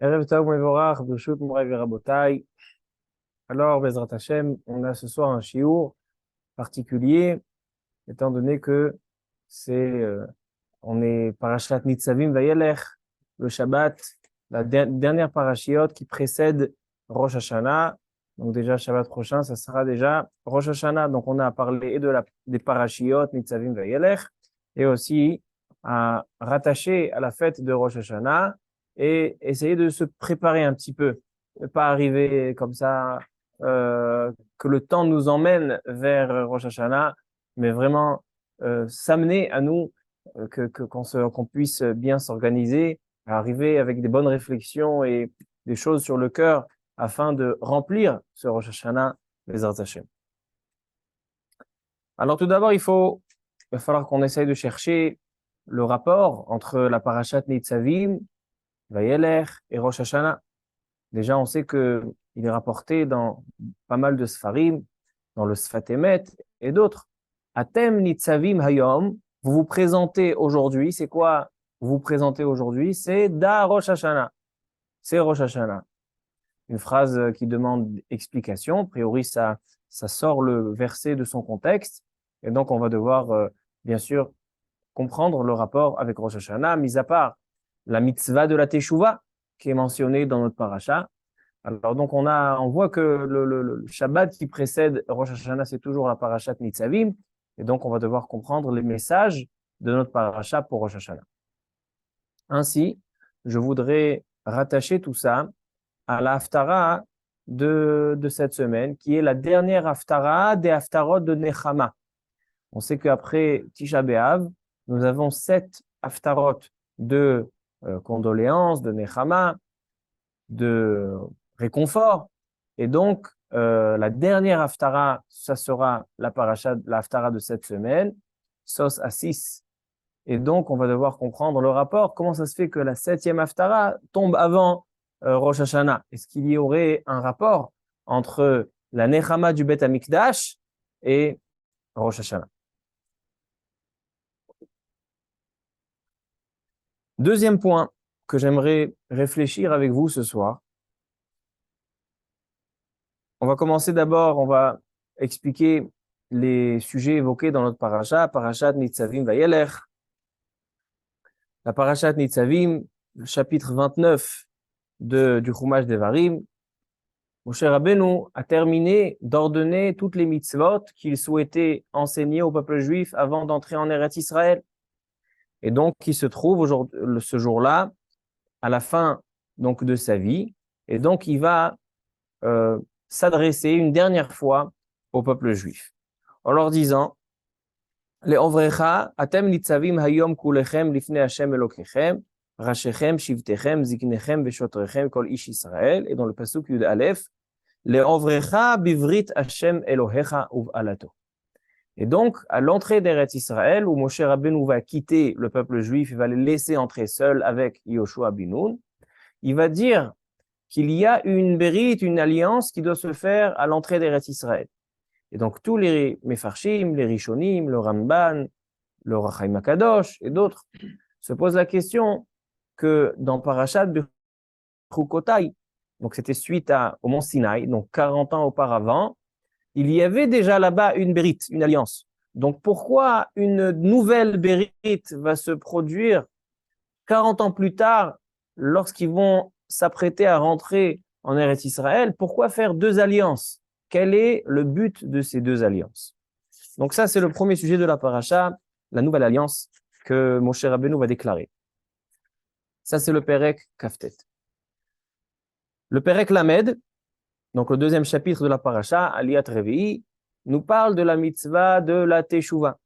Erev Tov Mevorach, B'rshut Moray Verabotai. Alors, Bezrat Hashem, on a ce soir un shiur particulier, étant donné que on est Parashat Nitzavim Vayelech, le Shabbat, la dernière parashiot qui précède Rosh Hashanah. Donc déjà, Shabbat prochain, ça sera déjà Rosh Hashanah. Donc on a parlé et des parashiot Nitzavim Vayelech, et aussi à rattacher à la fête de Rosh Hashanah et essayer de se préparer un petit peu, ne pas arriver comme ça, que le temps nous emmène vers Rosh Hashanah, mais vraiment s'amener à nous, qu'on puisse bien s'organiser, arriver avec des bonnes réflexions et des choses sur le cœur afin de remplir ce Rosh Hashanah, les Hashem. Alors tout d'abord, il va falloir qu'on essaye de chercher le rapport entre la parashat Nitzavim, Vayelech et Rosh Hashanah. Déjà, on sait que il est rapporté dans pas mal de Sfarim, dans le Sfat Emet et d'autres. Atem Nitzavim Hayom, vous vous présentez aujourd'hui, c'est quoi vous vous présentez aujourd'hui? C'est Da Rosh Hashanah. C'est Rosh Hashanah. Une phrase qui demande explication. A priori, ça sort le verset de son contexte. Et donc, on va devoir, bien sûr, comprendre le rapport avec Rosh Hashanah, mis à part la mitzvah de la Teshuvah, qui est mentionnée dans notre parasha. Alors, donc, on voit que le Shabbat qui précède Rosh Hashanah, c'est toujours la parashat Nitzavim. Et donc, on va devoir comprendre les messages de notre parasha pour Rosh Hashanah. Ainsi, je voudrais rattacher tout ça à la haftara de cette semaine, qui est la dernière haftara des haftarot de Nechama. On sait qu'après Tisha B'Av, nous avons 7 haftarot de condoléances, de Nechama, de réconfort. Et donc, la dernière haftara, ça sera la haftara de cette semaine, Sos à 6. Et donc, on va devoir comprendre le rapport. Comment ça se fait que la 7e haftara tombe avant Rosh Hashanah? Est-ce qu'il y aurait un rapport entre la Nechama du Beth Amikdash et Rosh Hashanah? Deuxième point que j'aimerais réfléchir avec vous ce soir. On va commencer d'abord, on va expliquer les sujets évoqués dans notre parasha, Parashat Nitzavim Vayelech. La Parashat Nitzavim, le chapitre 29 du Chumash Devarim. Moshe Rabbeinu a terminé d'ordonner toutes les mitzvot qu'il souhaitait enseigner au peuple juif avant d'entrer en Eretz Israël. Et donc, il se trouve ce jour-là, à la fin donc, de sa vie. Et donc, il va s'adresser une dernière fois au peuple juif, en leur disant Le'ovrecha atem nitzavim hayom kulechem lifnei Hashem Elokechem, rashechem, shivtechem, ziknechem, veshotrechem, kol ish Israël. Et dans le pasuk Yud Aleph, Le'ovrecha bivrit Hashem Elohecha uv'alato. Et donc, à l'entrée d'Eretz Israël, où Moshe Rabbeinu va quitter le peuple juif, il va les laisser entrer seuls avec Yoshua bin Nun, il va dire qu'il y a une bérite, une alliance qui doit se faire à l'entrée d'Eretz Israël. Et donc, tous les Mefarshim, les Rishonim, le Ramban, le Rachaim HaKadosh et d'autres se posent la question que dans Parashat Bechukotai, donc c'était suite au mont Sinaï, donc 40 ans auparavant, il y avait déjà là-bas une bérite, une alliance. Donc, pourquoi une nouvelle bérite va se produire 40 ans plus tard, lorsqu'ils vont s'apprêter à rentrer en Eretz Israël? Pourquoi faire 2 alliances? Quel est le but de ces 2 alliances? Donc ça, c'est le premier sujet de la paracha, la nouvelle alliance que Moshe Rabbeinu va déclarer. Ça, c'est le Perek Kaftet. Le Perek Lamed, donc le 2e chapitre de la paracha, Aliyat Revi'i, nous parle de la mitzvah de la Teshuvah.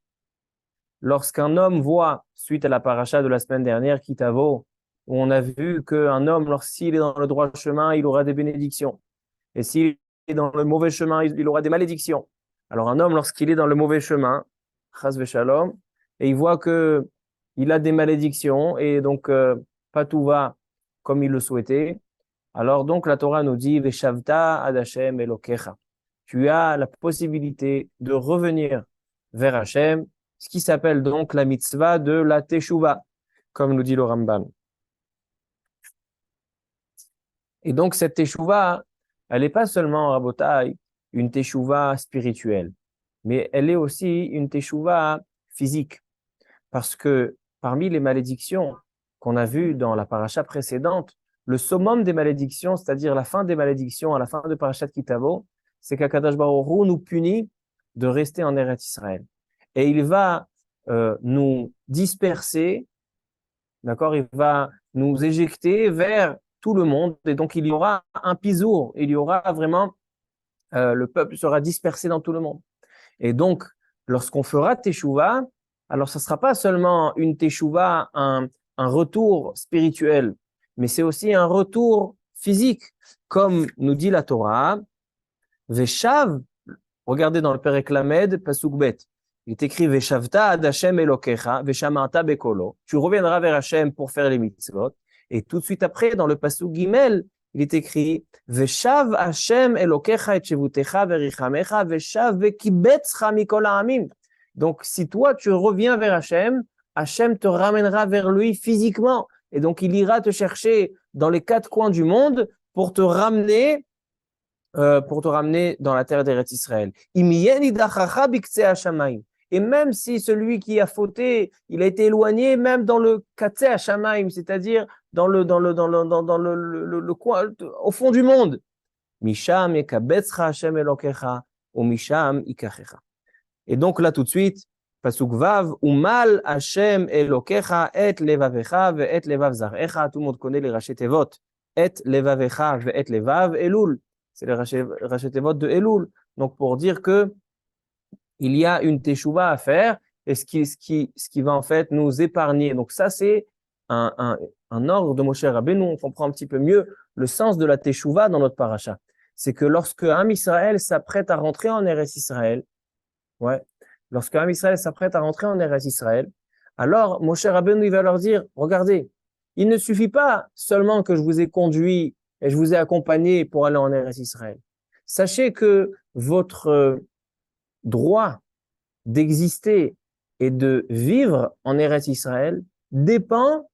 Lorsqu'un homme voit, suite à la paracha de la semaine dernière, Kitavo, où on a vu qu'un homme, lorsqu'il est dans le droit chemin, il aura des bénédictions. Et s'il est dans le mauvais chemin, il aura des malédictions. Alors un homme, lorsqu'il est dans le mauvais chemin, chas v'shalom, et il voit que il a des malédictions, et donc pas tout va comme il le souhaitait, alors donc la Torah nous dit, Veshavta ad Hashem Elokecha. Tu as la possibilité de revenir vers Hashem, ce qui s'appelle donc la mitzvah de la Teshuvah, comme nous dit le Ramban. Et donc, cette teshuva, elle n'est pas seulement, Rabotai, une teshuva spirituelle, mais elle est aussi une teshuva physique. Parce que parmi les malédictions qu'on a vues dans la paracha précédente, le summum des malédictions, c'est-à-dire la fin des malédictions à la fin de Parashat Kitavo, c'est qu'Akadosh Baruch Hu nous punit de rester en Eretz Israël. Et il va nous disperser, d'accord? Il va nous éjecter vers tout le monde. Et donc, il y aura un pisour, il y aura vraiment, le peuple sera dispersé dans tout le monde. Et donc, lorsqu'on fera Teshuvah, alors ce ne sera pas seulement une Teshuvah, un retour spirituel, mais c'est aussi un retour physique, comme nous dit la Torah. Veshav, regardez dans le Perek Lamed, Pasuk Bet, il est écrit Veshavta ad Hashem Elokecha, Veshamata bekolo. Tu reviendras vers Hashem pour faire les mitzvot. Et tout de suite après, dans le Pasuk Gimel, il est écrit Veshav Hashem Elokecha et Shevutecha verichamecha, Veshav vekibetzcha mikol ha'amim. Donc, si toi tu reviens vers Hashem, Hashem te ramènera vers lui physiquement. Et donc, il ira te chercher dans les quatre coins du monde pour te ramener dans la terre d'Eretz Israël. Et même si celui qui a fauté, il a été éloigné, même dans le Katsé Hashamaim, c'est-à-dire dans le coin, au fond du monde. Misham yekabetzcha Hashem Elokecha, ou Misham ikachecha. Et donc là tout de suite, Pasuk Vav, Umal Hashem Elokecha et levavecha ve et levav zarecha. Tout le monde connaît les Rashi Tevot. Et levavecha ve et levav Elul. C'est les Rashi Tevot de Elul. Donc pour dire que il y a une teshuva à faire et ce qui va en fait nous épargner. Donc ça c'est un ordre de Moshe Rabbeinu. On comprend un petit peu mieux le sens de la teshuva dans notre paracha. C'est que lorsque Am Israël s'apprête à rentrer en Eretz Israël, ouais, lorsque Am Israël s'apprête à rentrer en Eretz Israël, alors Moshe Rabbeinu il va leur dire, regardez, il ne suffit pas seulement que je vous ai conduit et je vous ai accompagné pour aller en Eretz Israël. Sachez que votre droit d'exister et de vivre en Eretz Israël dépend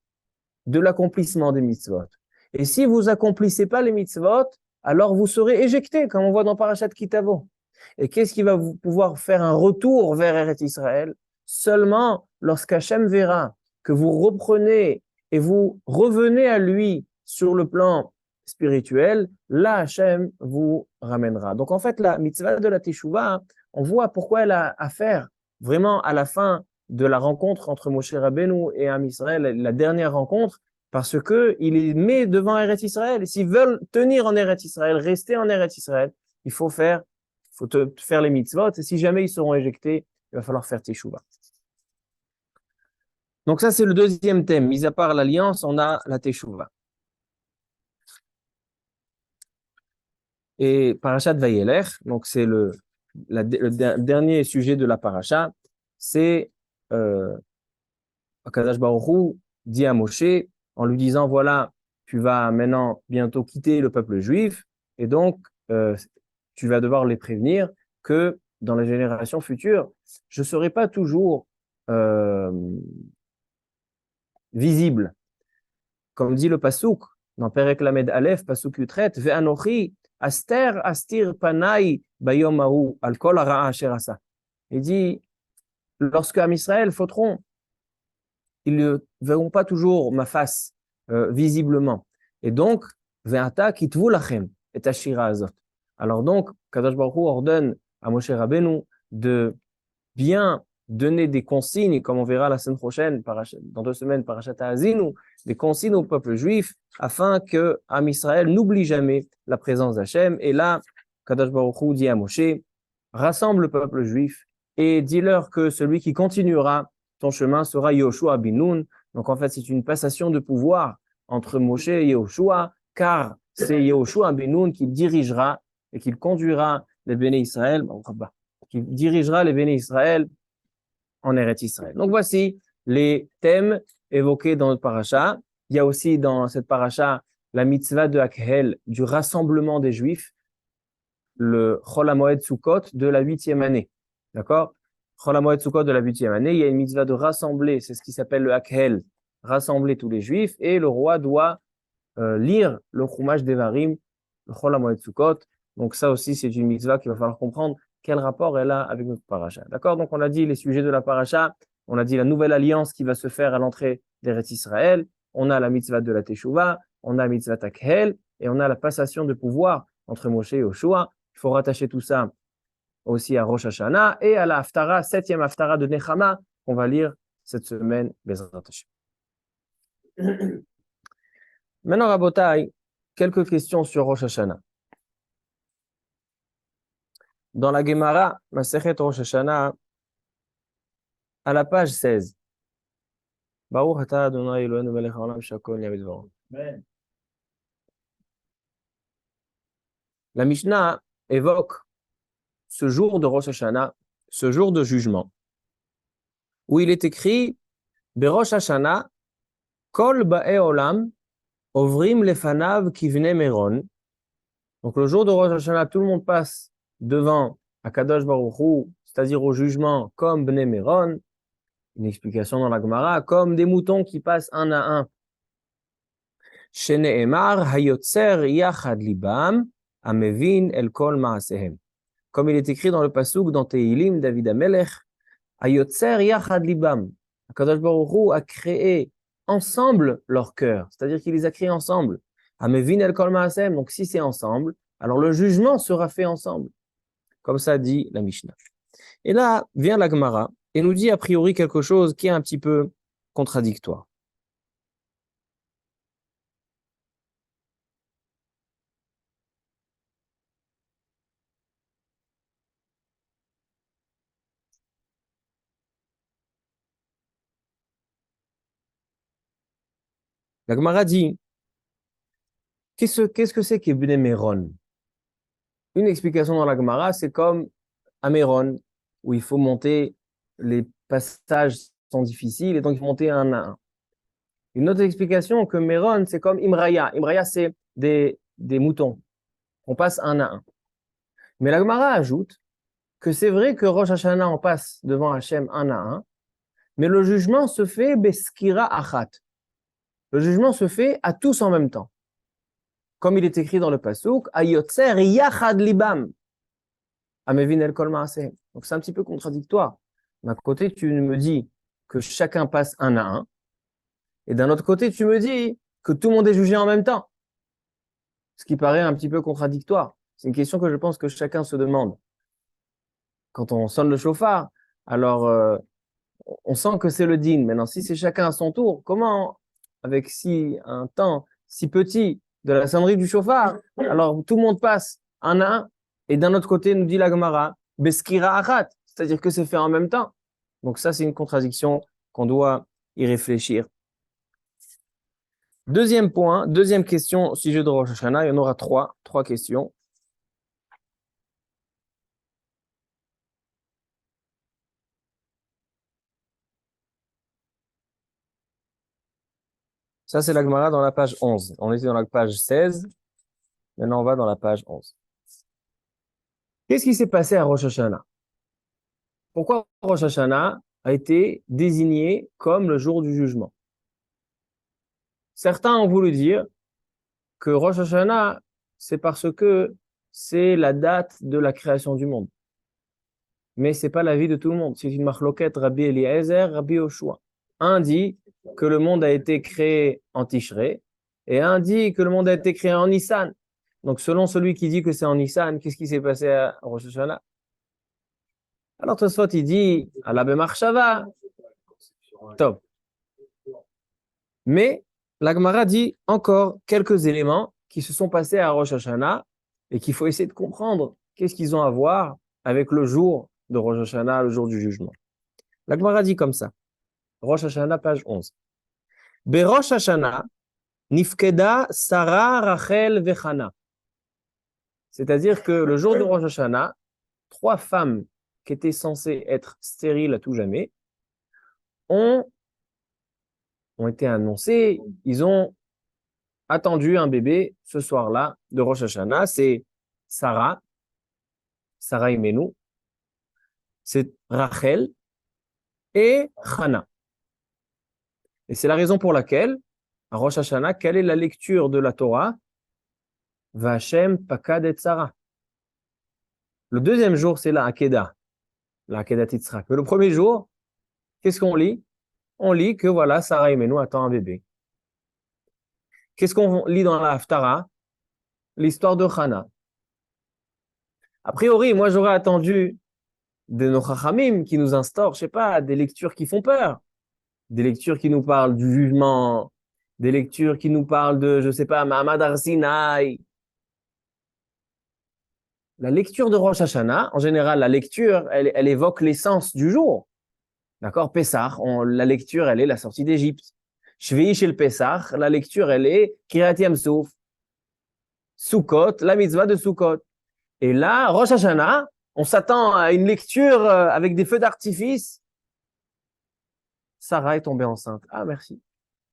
de l'accomplissement des mitzvot. Et si vous accomplissez pas les mitzvot, alors vous serez éjecté, comme on voit dans Parashat Kitavo. Et qu'est-ce qui va vous pouvoir faire un retour vers Eretz Israël? Seulement lorsqu'Hachem verra que vous reprenez et vous revenez à lui sur le plan spirituel, là Hachem vous ramènera. Donc en fait, la mitzvah de la Teshuvah, on voit pourquoi elle a à faire vraiment à la fin de la rencontre entre Moshe Rabbeinu et Am Israël, la dernière rencontre, parce que il les met devant Eretz Israël. Et s'ils veulent tenir en Eretz Israël, rester en Eretz Israël, il faut faire les mitzvot. Et si jamais ils seront éjectés, il va falloir faire Teshuvah. Donc ça, c'est le deuxième thème. Mis à part l'alliance, on a la Teshuvah. Et Parashat Vayelech, donc c'est le dernier sujet de la paracha, c'est Akadosh Baruch Hu dit à Moshe en lui disant voilà, tu vas maintenant bientôt quitter le peuple juif et donc tu vas devoir les prévenir que dans les générations futures, je ne serai pas toujours visible. Comme dit le Pasuk dans Perek Lamed Aleph, Pasuk Yutret, Ve'anochi Aster astir panai bayom hahu al kol hara'a asher asa. Il dit, lorsque Am Israël fauteront, ils ne verront pas toujours ma face visiblement. Et donc, ve'ata kitvu lachem et ashira azot. Alors donc, Kadosh Baruch Hu ordonne à Moshe Rabbeinu de bien donner des consignes, comme on verra la semaine prochaine, dans 2 semaines, Parashat Ha'azinu, des consignes au peuple juif, afin que Am Israël n'oublie jamais la présence d'Hachem. Et là, Kadosh Baruch Hu dit à Moshe, rassemble le peuple juif et dis-leur que celui qui continuera ton chemin sera Yoshua bin Nun. Donc en fait, c'est une passation de pouvoir entre Moshe et Yoshua, car c'est Yoshua bin Nun qui dirigera et qui conduira les béné Israël, qui dirigera les béné Israël en Eretz Israël. Donc voici les thèmes évoqués dans notre paracha. Il y a aussi dans cette paracha la mitzvah de Akhel, du rassemblement des Juifs, le Chol HaMoed Sukkot de la 8e année. D'accord? Chol HaMoed Sukkot de la 8e année, il y a une mitzvah de rassembler, c'est ce qui s'appelle le Akhel, rassembler tous les Juifs, et le roi doit lire le Chumash Devarim, le Chol HaMoed Sukkot. Donc ça aussi, c'est une mitzvah qu'il va falloir comprendre quel rapport elle a avec notre paracha. D'accord? Donc on a dit les sujets de la paracha, on a dit la nouvelle alliance qui va se faire à l'entrée d'Eretz Israël, on a la mitzvah de la Teshuvah, on a la mitzvah Takhel, et on a la passation de pouvoir entre Moshe et Yoshua. Il faut rattacher tout ça aussi à Rosh Hashanah et à la Haftara, 7e Haftara de Nechama, qu'on va lire cette semaine, Bezrat Hashem. Maintenant, Rabotai, quelques questions sur Rosh Hashanah. Dans la Gemara, Masechet Rosh Hashanah, à la page 16. Baruch atah Adonai Eloheinu melech haolam shakol nהיה b'dvaro. La Mishnah évoque ce jour de Rosh Hashanah, ce jour de jugement, où il est écrit Berosh Hashanah, Kol ba'e olam, Ovrim lefanav kivne meron. Donc le jour de Rosh Hashanah, tout le monde passe devant Akadosh Baruch Hu, c'est-à-dire au jugement, comme Bnei Meron. Une explication dans la Gemara, comme des moutons qui passent un à un. Shene'emar hayotzer yachad libam amevin el kol ma'asehem. Comme il est écrit dans le pasuk dans Tehilim, David Amelech, hayotzer yachad libam. Akadosh Baruch Hu a créé ensemble leur cœur, c'est-à-dire qu'il les a créés ensemble. Amevin el kol ma'asehem. Donc si c'est ensemble, alors le jugement sera fait ensemble. Comme ça dit la Mishnah. Et là vient la Gemara et nous dit a priori quelque chose qui est un petit peu contradictoire. La Gemara dit, qu'est-ce que c'est qu'Ibn Meron? Une explication dans la Gemara, c'est comme à Meron, où il faut monter, les passages sont difficiles, et donc il faut monter un à un. Une autre explication, que Meron, c'est comme Imraya. Imraya, c'est des moutons. On passe un à un. Mais la Gemara ajoute que c'est vrai que Rosh Hashanah, on passe devant Hachem un à un, mais le jugement se fait beskira achat. Le jugement se fait à tous en même temps. Comme il est écrit dans le pasuk, ayotzer yachad libam, amevin el kol ma'aseh. Donc c'est un petit peu contradictoire. D'un côté, tu me dis que chacun passe un à un, et d'un autre côté, tu me dis que tout le monde est jugé en même temps. Ce qui paraît un petit peu contradictoire. C'est une question que je pense que chacun se demande. Quand on sonne le chauffard, alors on sent que c'est le din. Maintenant, si c'est chacun à son tour, comment, avec un temps si petit de la sonnerie du chauffard, alors tout le monde passe un à un, et d'un autre côté, nous dit la Gemara, Beskira achat, c'est-à-dire que c'est fait en même temps. Donc ça, c'est une contradiction qu'on doit y réfléchir. Deuxième point, deuxième question au sujet de Rosh Hashanah, il y en aura trois questions. Ça, c'est la Gemara dans la page 11. On était dans la page 16. Maintenant, on va dans la page 11. Qu'est-ce qui s'est passé à Rosh Hashanah? Pourquoi Rosh Hashanah a été désigné comme le jour du jugement? Certains ont voulu dire que Rosh Hashanah, c'est parce que c'est la date de la création du monde. Mais c'est pas l'avis de tout le monde. C'est une machloket Rabbi Eliezer, Rabbi Yoshua. Un dit que le monde a été créé en Tishrei et un dit que le monde a été créé en Nissan. Donc, selon celui qui dit que c'est en Nissan, qu'est-ce qui s'est passé à Rosh Hashanah? Alors, Tosfot, il dit, à la Bemachshava, top. Mais, la Gemara dit encore quelques éléments qui se sont passés à Rosh Hashanah et qu'il faut essayer de comprendre qu'est-ce qu'ils ont à voir avec le jour de Rosh Hashanah, le jour du jugement. La Gemara dit comme ça. Rosh Hashanah, page 11. Berosh Hashanah, Nifkeda Sarah, Rachel, Vechana. C'est-à-dire que le jour de Rosh Hashanah, 3 femmes qui étaient censées être stériles à tout jamais ont été annoncées. Ils ont attendu un bébé ce soir-là de Rosh Hashanah. C'est Sarah Imenu, c'est Rachel et Chana. Et c'est la raison pour laquelle, à Rosh Hashanah, quelle est la lecture de la Torah? Vachem Pakad et Sarah. Le deuxième jour, c'est la Akedat Yitzhak. Mais le premier jour, qu'est-ce qu'on lit? On lit que voilà, Sarah Imenu attend un bébé. Qu'est-ce qu'on lit dans la Haftara? L'histoire de Hana. A priori, moi, j'aurais attendu de nos Chachamim qui nous instaurent, je sais pas, des lectures qui font peur, des lectures qui nous parlent du jugement, des lectures qui nous parlent de, je sais pas, Mahamad Arsinaï. La lecture de Rosh Hashanah, en général, la lecture, elle évoque l'essence du jour. D'accord? Pessah, la lecture, elle est la sortie d'Égypte. Shvi'i shel Pessah, la lecture, elle est Kiryat Yam-Souf. Sukkot, la mitzvah de Sukkot. Et là, Rosh Hashanah, on s'attend à une lecture avec des feux d'artifice. Sarah est tombée enceinte. Ah, merci.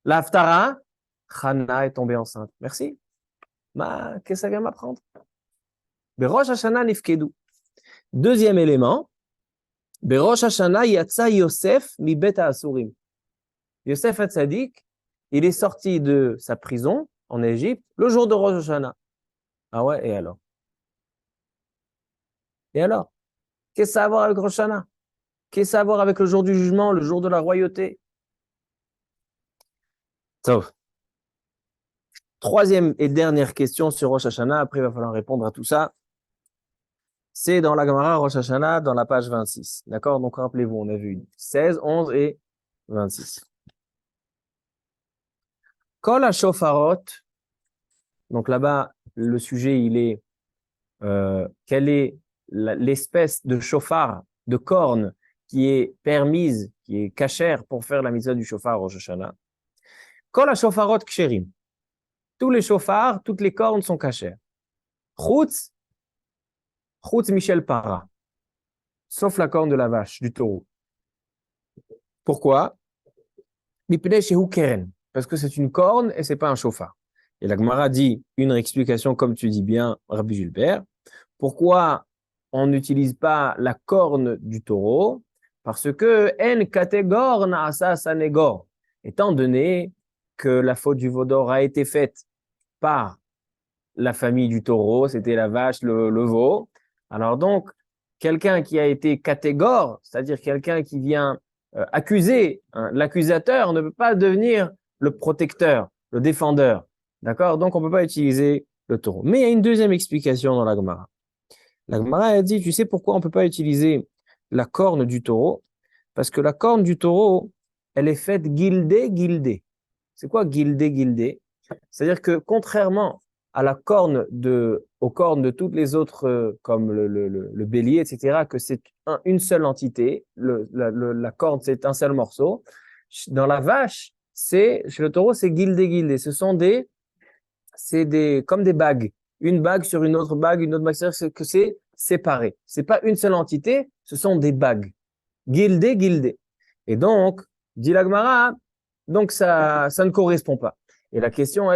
La Haftara, Hana est tombée enceinte. Merci. Qu'est-ce que ça vient m'apprendre? Berosh Hashanah nifkedu. Deuxième élément, Berosh Hashanah yatsa Yosef mi bet ha'asurim. Yosef Hatzadik, il est sorti de sa prison en Égypte le jour de Rosh Hashanah. Ah ouais, et alors? Et alors? Qu'est-ce que ça a à voir avec Rosh Hashanah? Qu'est-ce que ça a à voir avec le jour du jugement, le jour de la royauté? Sauf. Troisième et dernière question sur Rosh Hashanah, après il va falloir répondre à tout ça. C'est dans la Gemara Rosh Hashanah, dans la page 26. D'accord? Donc rappelez-vous, on a vu 16, 11 et 26. Kol ha-shofarot, donc là-bas, le sujet, il est quelle est l'espèce de shofar, de corne, qui est permise, qui est cachère pour faire la mitzvah du shofar Rosh Hashanah. Kol ha-shofarot ksherim. Tous les shofars, toutes les cornes sont cachères. Chutz Michel Para, sauf la corne de la vache, du taureau. Pourquoi? Mipnei shehu keren, parce que c'est une corne et c'est pas un shofar. Et la Gemara dit une explication, comme tu dis bien, Rabbi Gilbert. Pourquoi on n'utilise pas la corne du taureau? Parce que en kategor naasa sanegor, étant donné que la faute du vaudor a été faite par la famille du taureau, c'était la vache, le veau. Alors donc, quelqu'un qui a été catégore, c'est-à-dire quelqu'un qui vient accuser, hein, l'accusateur ne peut pas devenir le protecteur, le défendeur. D'accord? Donc, on ne peut pas utiliser le taureau. Mais il y a une deuxième explication dans la Gemara. La Gemara a dit, tu sais pourquoi on ne peut pas utiliser la corne du taureau? Parce que la corne du taureau, elle est faite guildée. C'est quoi guildée? C'est-à-dire que contrairement à aux cornes de toutes les autres, comme le bélier, etc., que c'est une seule entité, la corne, c'est un seul morceau. Dans la vache, chez le taureau, c'est guildé. Comme des bagues. Une bague sur une autre bague, c'est-à-dire que c'est séparé. C'est pas une seule entité, ce sont des bagues. Guildé. Et donc, dit la Gemara, donc ça ne correspond pas. Et la question,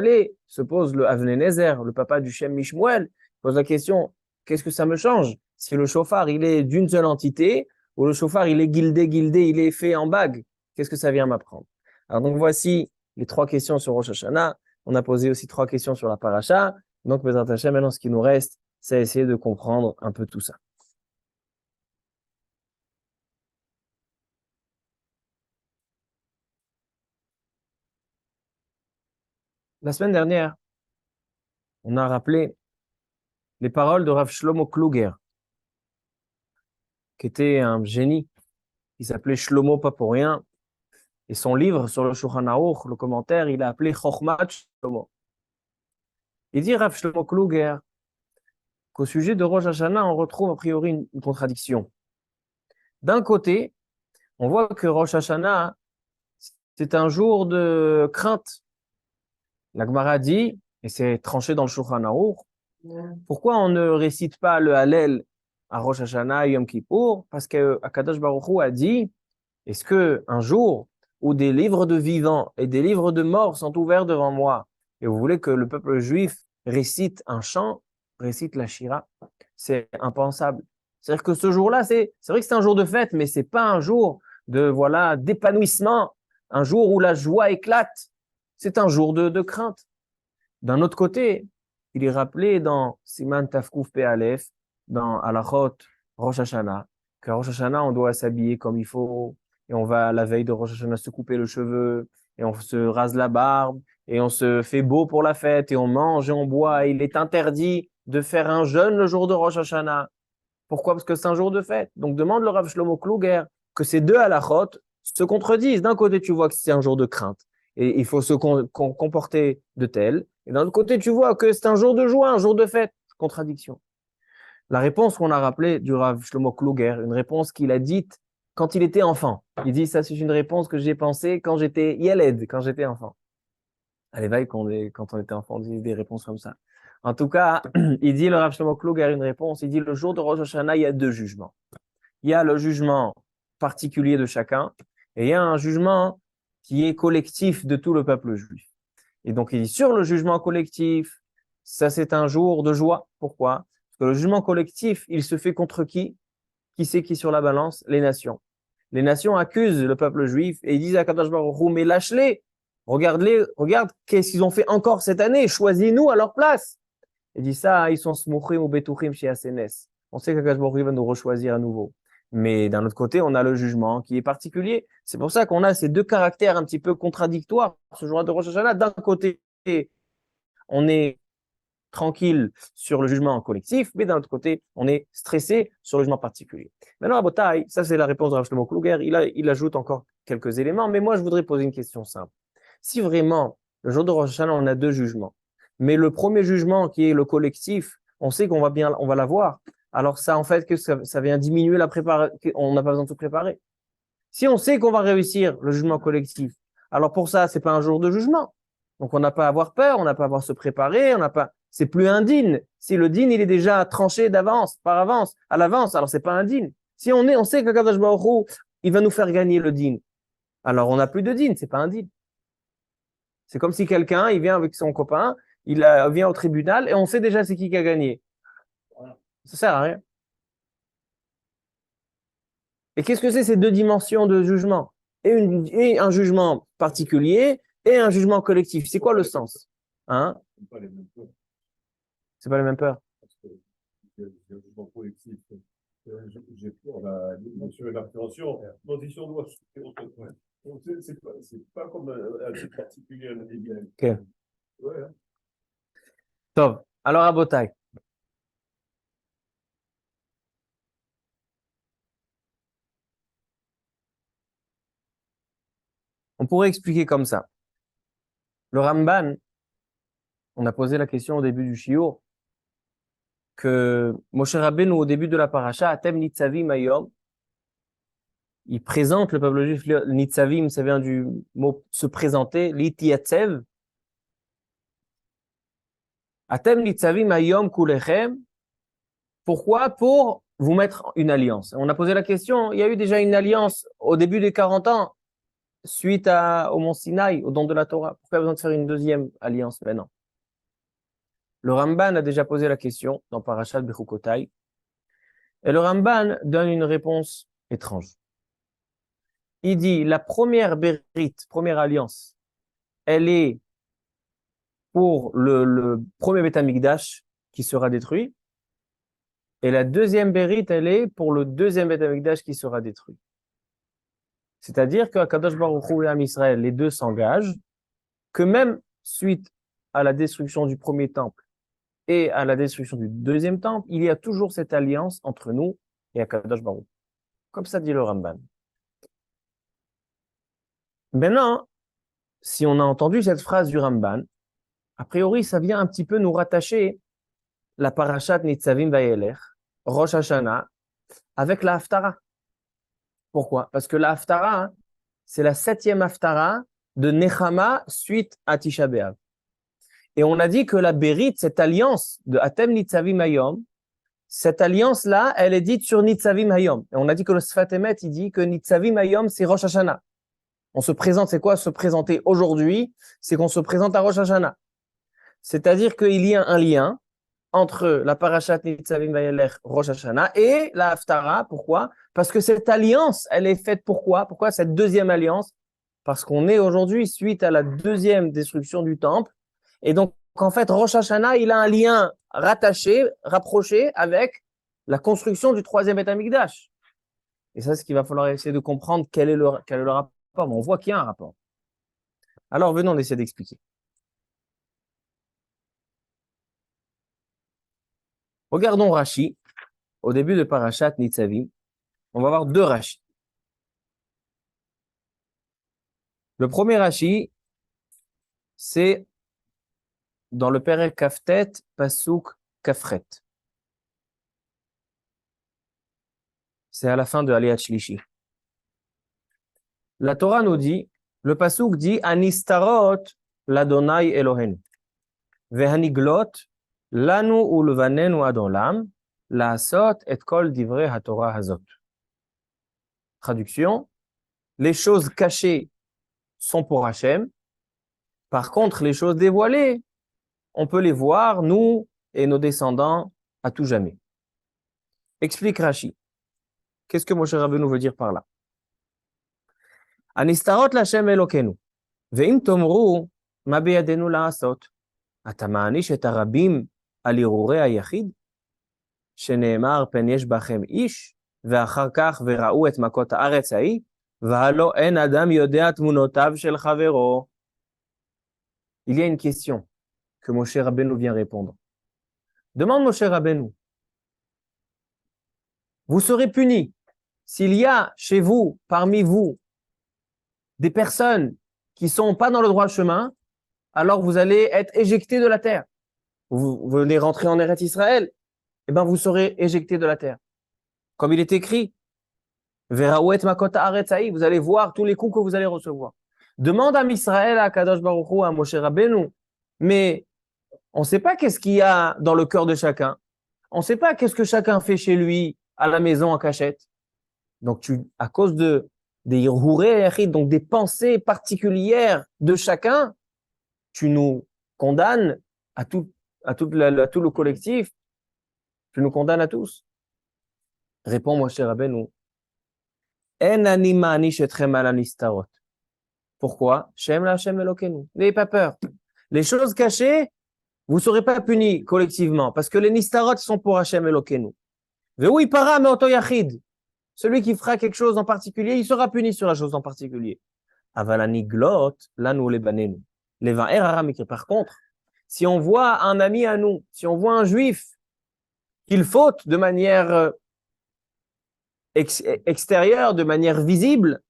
se pose le Avnei Nezer, le papa du Shem Mishmuel, pose la question, qu'est-ce que ça me change? Si le shofar, il est d'une seule entité, ou le shofar, il est guildé, il est fait en bague, qu'est-ce que ça vient m'apprendre? Alors donc voici les 3 questions sur Rosh Hashanah. On a posé aussi 3 questions sur la paracha. Donc, Bezrat Hashem, maintenant, ce qui nous reste, c'est essayer de comprendre un peu tout ça. La semaine dernière, on a rappelé les paroles de Rav Shlomo Kluger, qui était un génie. Il s'appelait Shlomo pas pour rien. Et son livre sur le Shulchan Aruch, le commentaire, il a appelé Chochmat Shlomo. Il dit Rav Shlomo Kluger qu'au sujet de Rosh Hashanah, on retrouve a priori une contradiction. D'un côté, on voit que Rosh Hashanah, c'est un jour de crainte. La Gemara dit, et c'est tranché dans le Shulchan Aruch, pourquoi on ne récite pas le Hallel à Rosh Hashanah et Yom Kippour? Parce que Akadosh Baruch Hu a dit, est-ce que un jour où des livres de vivants et des livres de morts sont ouverts devant moi, et vous voulez que le peuple juif récite un chant, récite la Shira, c'est impensable. C'est-à-dire que ce jour-là, c'est vrai que c'est un jour de fête, mais c'est pas un jour d'épanouissement, un jour où la joie éclate. C'est un jour de crainte. D'un autre côté, il est rappelé dans Siman Tafkouf Pe Aleph, dans Halachot Rosh Hashanah, qu'à Rosh Hashanah, on doit s'habiller comme il faut, et on va la veille de Rosh Hashanah se couper le cheveu, et on se rase la barbe, et on se fait beau pour la fête, et on mange et on boit. Et il est interdit de faire un jeûne le jour de Rosh Hashanah. Pourquoi? Parce que c'est un jour de fête. Donc demande le Rav Shlomo Kluger que ces deux halachot se contredisent. D'un côté, tu vois que c'est un jour de crainte et il faut se comporter de tel. Et d'un autre côté, tu vois que c'est un jour de joie, un jour de fête. Contradiction. La réponse qu'on a rappelée du Rav Shlomo Kluger, une réponse qu'il a dite quand il était enfant. Il dit, ça c'est une réponse que j'ai pensée quand j'étais Yeled, quand j'étais enfant. À l'éveil, quand on était enfant, on disait des réponses comme ça. En tout cas, il dit, le Rav Shlomo Kluger, une réponse, il dit, le jour de Rosh Hashanah, il y a deux jugements. Il y a le jugement particulier de chacun et il y a un jugement qui est collectif de tout le peuple juif. Et donc, il dit, sur le jugement collectif, ça c'est un jour de joie. Pourquoi? Parce que le jugement collectif, il se fait contre qui? Qui c'est qui est sur la balance? Les nations. Les nations accusent le peuple juif et ils disent à Kadosh Baruch Hu, mais lâche-les. Regarde qu'est-ce qu'ils ont fait encore cette année. Choisis-nous à leur place. Il dit ça, ils sont smouchim ou betouchim chez Asenes. On sait qu'Akadosh Baruch Hu va nous rechoisir à nouveau. Mais d'un autre côté, on a le jugement qui est particulier. C'est pour ça qu'on a ces deux caractères un petit peu contradictoires ce jour de Rosh Hashanah. D'un côté, on est tranquille sur le jugement collectif, mais d'un autre côté, on est stressé sur le jugement particulier. Maintenant, à Botaï, ça c'est la réponse de Rav Shlomo Kluger, il ajoute encore quelques éléments, mais moi je voudrais poser une question simple. Si vraiment, le jour de Rosh Hashanah, on a deux jugements, mais le premier jugement qui est le collectif, on sait on va l'avoir, alors ça en fait que ça vient diminuer la préparation, on n'a pas besoin de tout préparer. Si on sait qu'on va réussir le jugement collectif, alors pour ça, c'est pas un jour de jugement. Donc on n'a pas à avoir peur, on n'a pas à avoir à se préparer, c'est plus indigne. Si le din, il est déjà tranché d'avance, à l'avance, alors c'est pas indigne. Si on sait que Kadosh Baruch Hu, il va nous faire gagner le din, alors on n'a plus de din, c'est pas indigne. C'est comme si quelqu'un, il vient avec son copain, vient au tribunal et on sait déjà c'est qui a gagné. Ça sert à rien. Et qu'est-ce que c'est ces deux dimensions de jugement? Et un jugement particulier et un jugement collectif. C'est quoi le sens? Hein? C'est pas les mêmes peurs. Parce que le jugement collectif, j'ai peur de l'appréhension. Donc, si on doit c'est pas comme un truc particulier. Ok. Ouais. Top. Alors, à Botaï. On pourrait expliquer comme ça. Le Ramban, on a posé la question au début du shiur, que Moshe Rabbeinu, au début de la paracha, Atem Nitzavim Hayom, il présente le peuple juif, Nitzavim, ça vient du mot se présenter, Litiatsev. Atem Nitzavim Hayom Kulechem. Pourquoi? Pour vous mettre une alliance. On a posé la question, il y a eu déjà une alliance au début des 40 ans, suite au mont Sinaï, au don de la Torah. Pourquoi besoin de faire une deuxième alliance maintenant? Le Ramban a déjà posé la question dans Parashat Bechukotai. Et le Ramban donne une réponse étrange. Il dit, la première bérite, première alliance, elle est pour le premier Beth Amikdash qui sera détruit. Et la deuxième bérite, elle est pour le deuxième Beth Amikdash qui sera détruit. C'est-à-dire qu'à Kadosh Baruch Hu et Am Israël, les deux s'engagent, que même suite à la destruction du premier temple et à la destruction du deuxième temple, il y a toujours cette alliance entre nous et Akadosh Baruch. Comme ça dit le Ramban. Maintenant, si on a entendu cette phrase du Ramban, a priori, ça vient un petit peu nous rattacher la parashat Nitzavim Vayelech, Rosh Hashanah, avec la Haftara. Pourquoi? Parce que la Haftara, c'est la 7e Haftara de Nechama suite à Tisha B'Av. Et on a dit que la Bérite, cette alliance de Atem Nitzavim Hayom, cette alliance-là, elle est dite sur Nitzavim Hayom. Et on a dit que le Sfat Emet, il dit que Nitzavim Hayom, c'est Rosh Hashanah. On se présente, c'est quoi se présenter aujourd'hui? C'est qu'on se présente à Rosh Hashanah. C'est-à-dire qu'il y a un lien entre la Parashat Nitzavim Vayelech Rosh Hashanah et la Haftara. Pourquoi? Parce que cette alliance, elle est faite pourquoi? Pourquoi cette deuxième alliance? parce qu'on est aujourd'hui suite à la deuxième destruction du temple. Et donc, en fait, Rosh Hashanah, il a un lien rattaché, rapproché avec la construction du troisième Beth Amikdash. Et ça, c'est ce qu'il va falloir essayer de comprendre quel est le rapport. Mais on voit qu'il y a un rapport. Alors, venons, on essaie d'expliquer. Regardons Rashi, au début de Parashat Nitzavim. On va voir deux Rashi. Le premier Rashi, c'est dans le Perek Kaftet, Pasuk Kafret. C'est à la fin de Aliyat Shlishi. La Torah nous dit, le Pasuk dit, Anistarot l'Adonai Elohenu. Vehaniglot lanu ulvanenu adolam laasot et kol divrei haTorah hazot. Traduction, les choses cachées sont pour Hachem. Par contre, les choses dévoilées, on peut les voir, nous et nos descendants, à tout jamais. Explique Rashi. Qu'est-ce que Moshe Rabbeinu veut dire par là? Anistarot l'Hashem Elokenu. Ve'im tomru ma beyadenu la'asot. אתה מעניש את הרבים על הרהורי היחיד, שנאמר פן יש בכם איש, ואחר כך וראו את מכות הארץ ההיא, והלא אין אדם יודע תמונותיו של חברו. Il y a une question que Moshe Rabbeinu vient répondre. Demande Moshe Rabbeinu, vous serez punis s'il y a chez vous, parmi vous, des personnes qui ne sont pas dans le droit chemin, alors vous allez être éjectés de la terre. Vous venez rentrer en Eretz Israël, eh bien vous serez éjectés de la terre. Comme il est écrit, Veraouet makot haaretz hahi, vous allez voir tous les coups que vous allez recevoir. Demande à Israël, à Kadosh Baruch Hu, à Moshe Rabbeinu, mais on ne sait pas qu'est-ce qu'il y a dans le cœur de chacun. On ne sait pas qu'est-ce que chacun fait chez lui, à la maison, en cachette. Donc à cause des hirhurei, donc des pensées particulières de chacun, tu nous condamnes à tout le collectif, tu nous condamnes à tous. Réponds, Moshe Rabbeinu. En ani ma'anish etchem al anistarot. Pourquoi? Shem la Hashem Elokenu. N'ayez pas peur. Les choses cachées, vous ne serez pas punis collectivement, parce que les nistarot sont pour Hashem Elokenu. Ve'hu para me'oto yachid. Celui qui fera quelque chose en particulier, il sera puni sur la chose en particulier. Aval aniglot lanu lebanenu. Par contre, si on voit un ami à nous, si on voit un juif qu'il faute de manière extérieure, de manière visible,